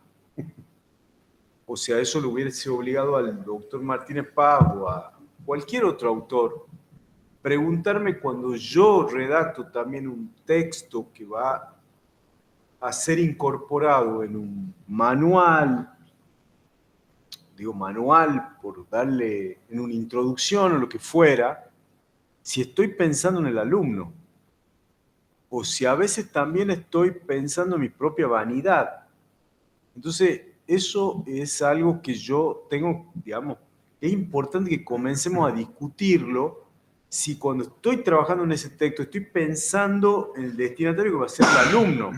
[SPEAKER 2] O sea, eso lo hubiese obligado al doctor Martínez Paz o a cualquier otro autor, preguntarme cuando yo redacto también un texto que va a ser incorporado en un manual, digo manual por darle en una introducción o lo que fuera, si estoy pensando en el alumno, o si a veces también estoy pensando en mi propia vanidad. Entonces, eso es algo que yo tengo, digamos, es importante que comencemos a discutirlo, si cuando estoy trabajando en ese texto estoy pensando en el destinatario que va a ser el alumno.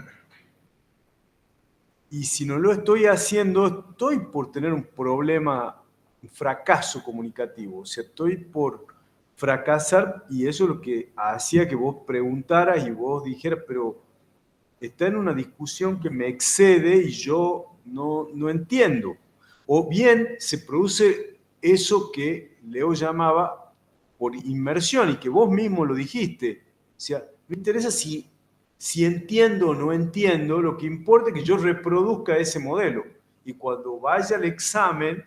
[SPEAKER 2] Y si no lo estoy haciendo, estoy por tener un problema, un fracaso comunicativo. O sea, estoy por fracasar y eso es lo que hacía que vos preguntaras y vos dijeras, pero está en una discusión que me excede y yo no entiendo. O bien se produce eso que Leo llamaba por inmersión y que vos mismo lo dijiste. O sea, no interesa si entiendo o no entiendo, lo que importa es que yo reproduzca ese modelo. Y cuando vaya al examen,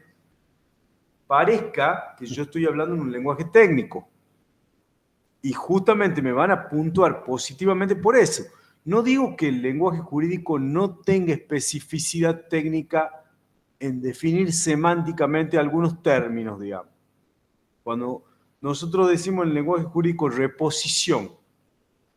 [SPEAKER 2] parezca que yo estoy hablando en un lenguaje técnico. Y justamente me van a puntuar positivamente por eso. No digo que el lenguaje jurídico no tenga especificidad técnica en definir semánticamente algunos términos, digamos. Cuando nosotros decimos en el lenguaje jurídico reposición,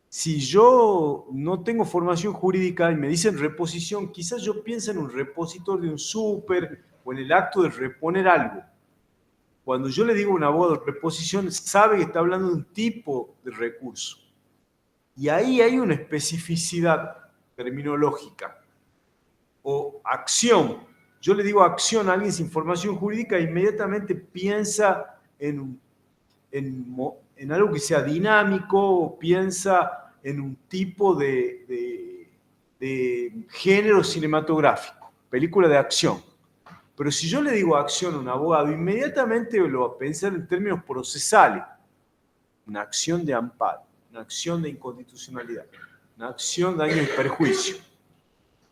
[SPEAKER 2] si yo no tengo formación jurídica y me dicen reposición, quizás yo piense en un repositor de un súper o en el acto de reponer algo. Cuando yo le digo a un abogado reposición, sabe que está hablando de un tipo de recurso. Y ahí hay una especificidad terminológica. O acción. Yo le digo acción a alguien sin formación jurídica e inmediatamente piensa en algo que sea dinámico o piensa en un tipo de género cinematográfico, película de acción. Pero si yo le digo acción a un abogado, inmediatamente lo va a pensar en términos procesales. Una acción de amparo, una acción de inconstitucionalidad, una acción de daño y perjuicio.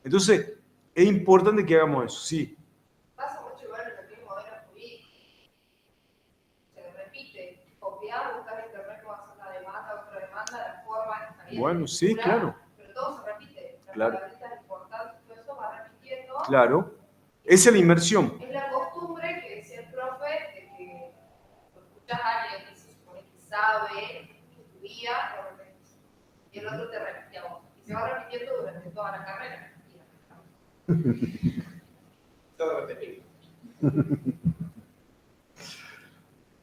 [SPEAKER 2] Entonces, es importante que hagamos eso, sí.
[SPEAKER 4] Pasa mucho igual en el mismo modelo jurídico. Se repite, copiar, buscar en internet cómo hacer una demanda, otra demanda, la forma está bien.
[SPEAKER 2] Bueno, sí, claro.
[SPEAKER 4] Pero todo se repite. Las
[SPEAKER 2] claro.
[SPEAKER 4] palabritas importantes, todo eso va repitiendo.
[SPEAKER 2] Claro. Esa es la inmersión.
[SPEAKER 4] Es la costumbre que decía el profe de que escuchas a alguien que se supone que sabe, que estudia, lo repetes. Y el otro te repite a vos. Y se va repitiendo durante toda la carrera.
[SPEAKER 5] Todo repetido.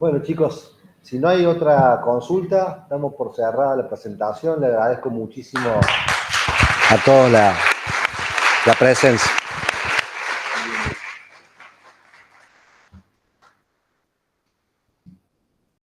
[SPEAKER 3] Bueno, chicos, si no hay otra consulta, damos por cerrada la presentación. Le agradezco muchísimo a todos la presencia.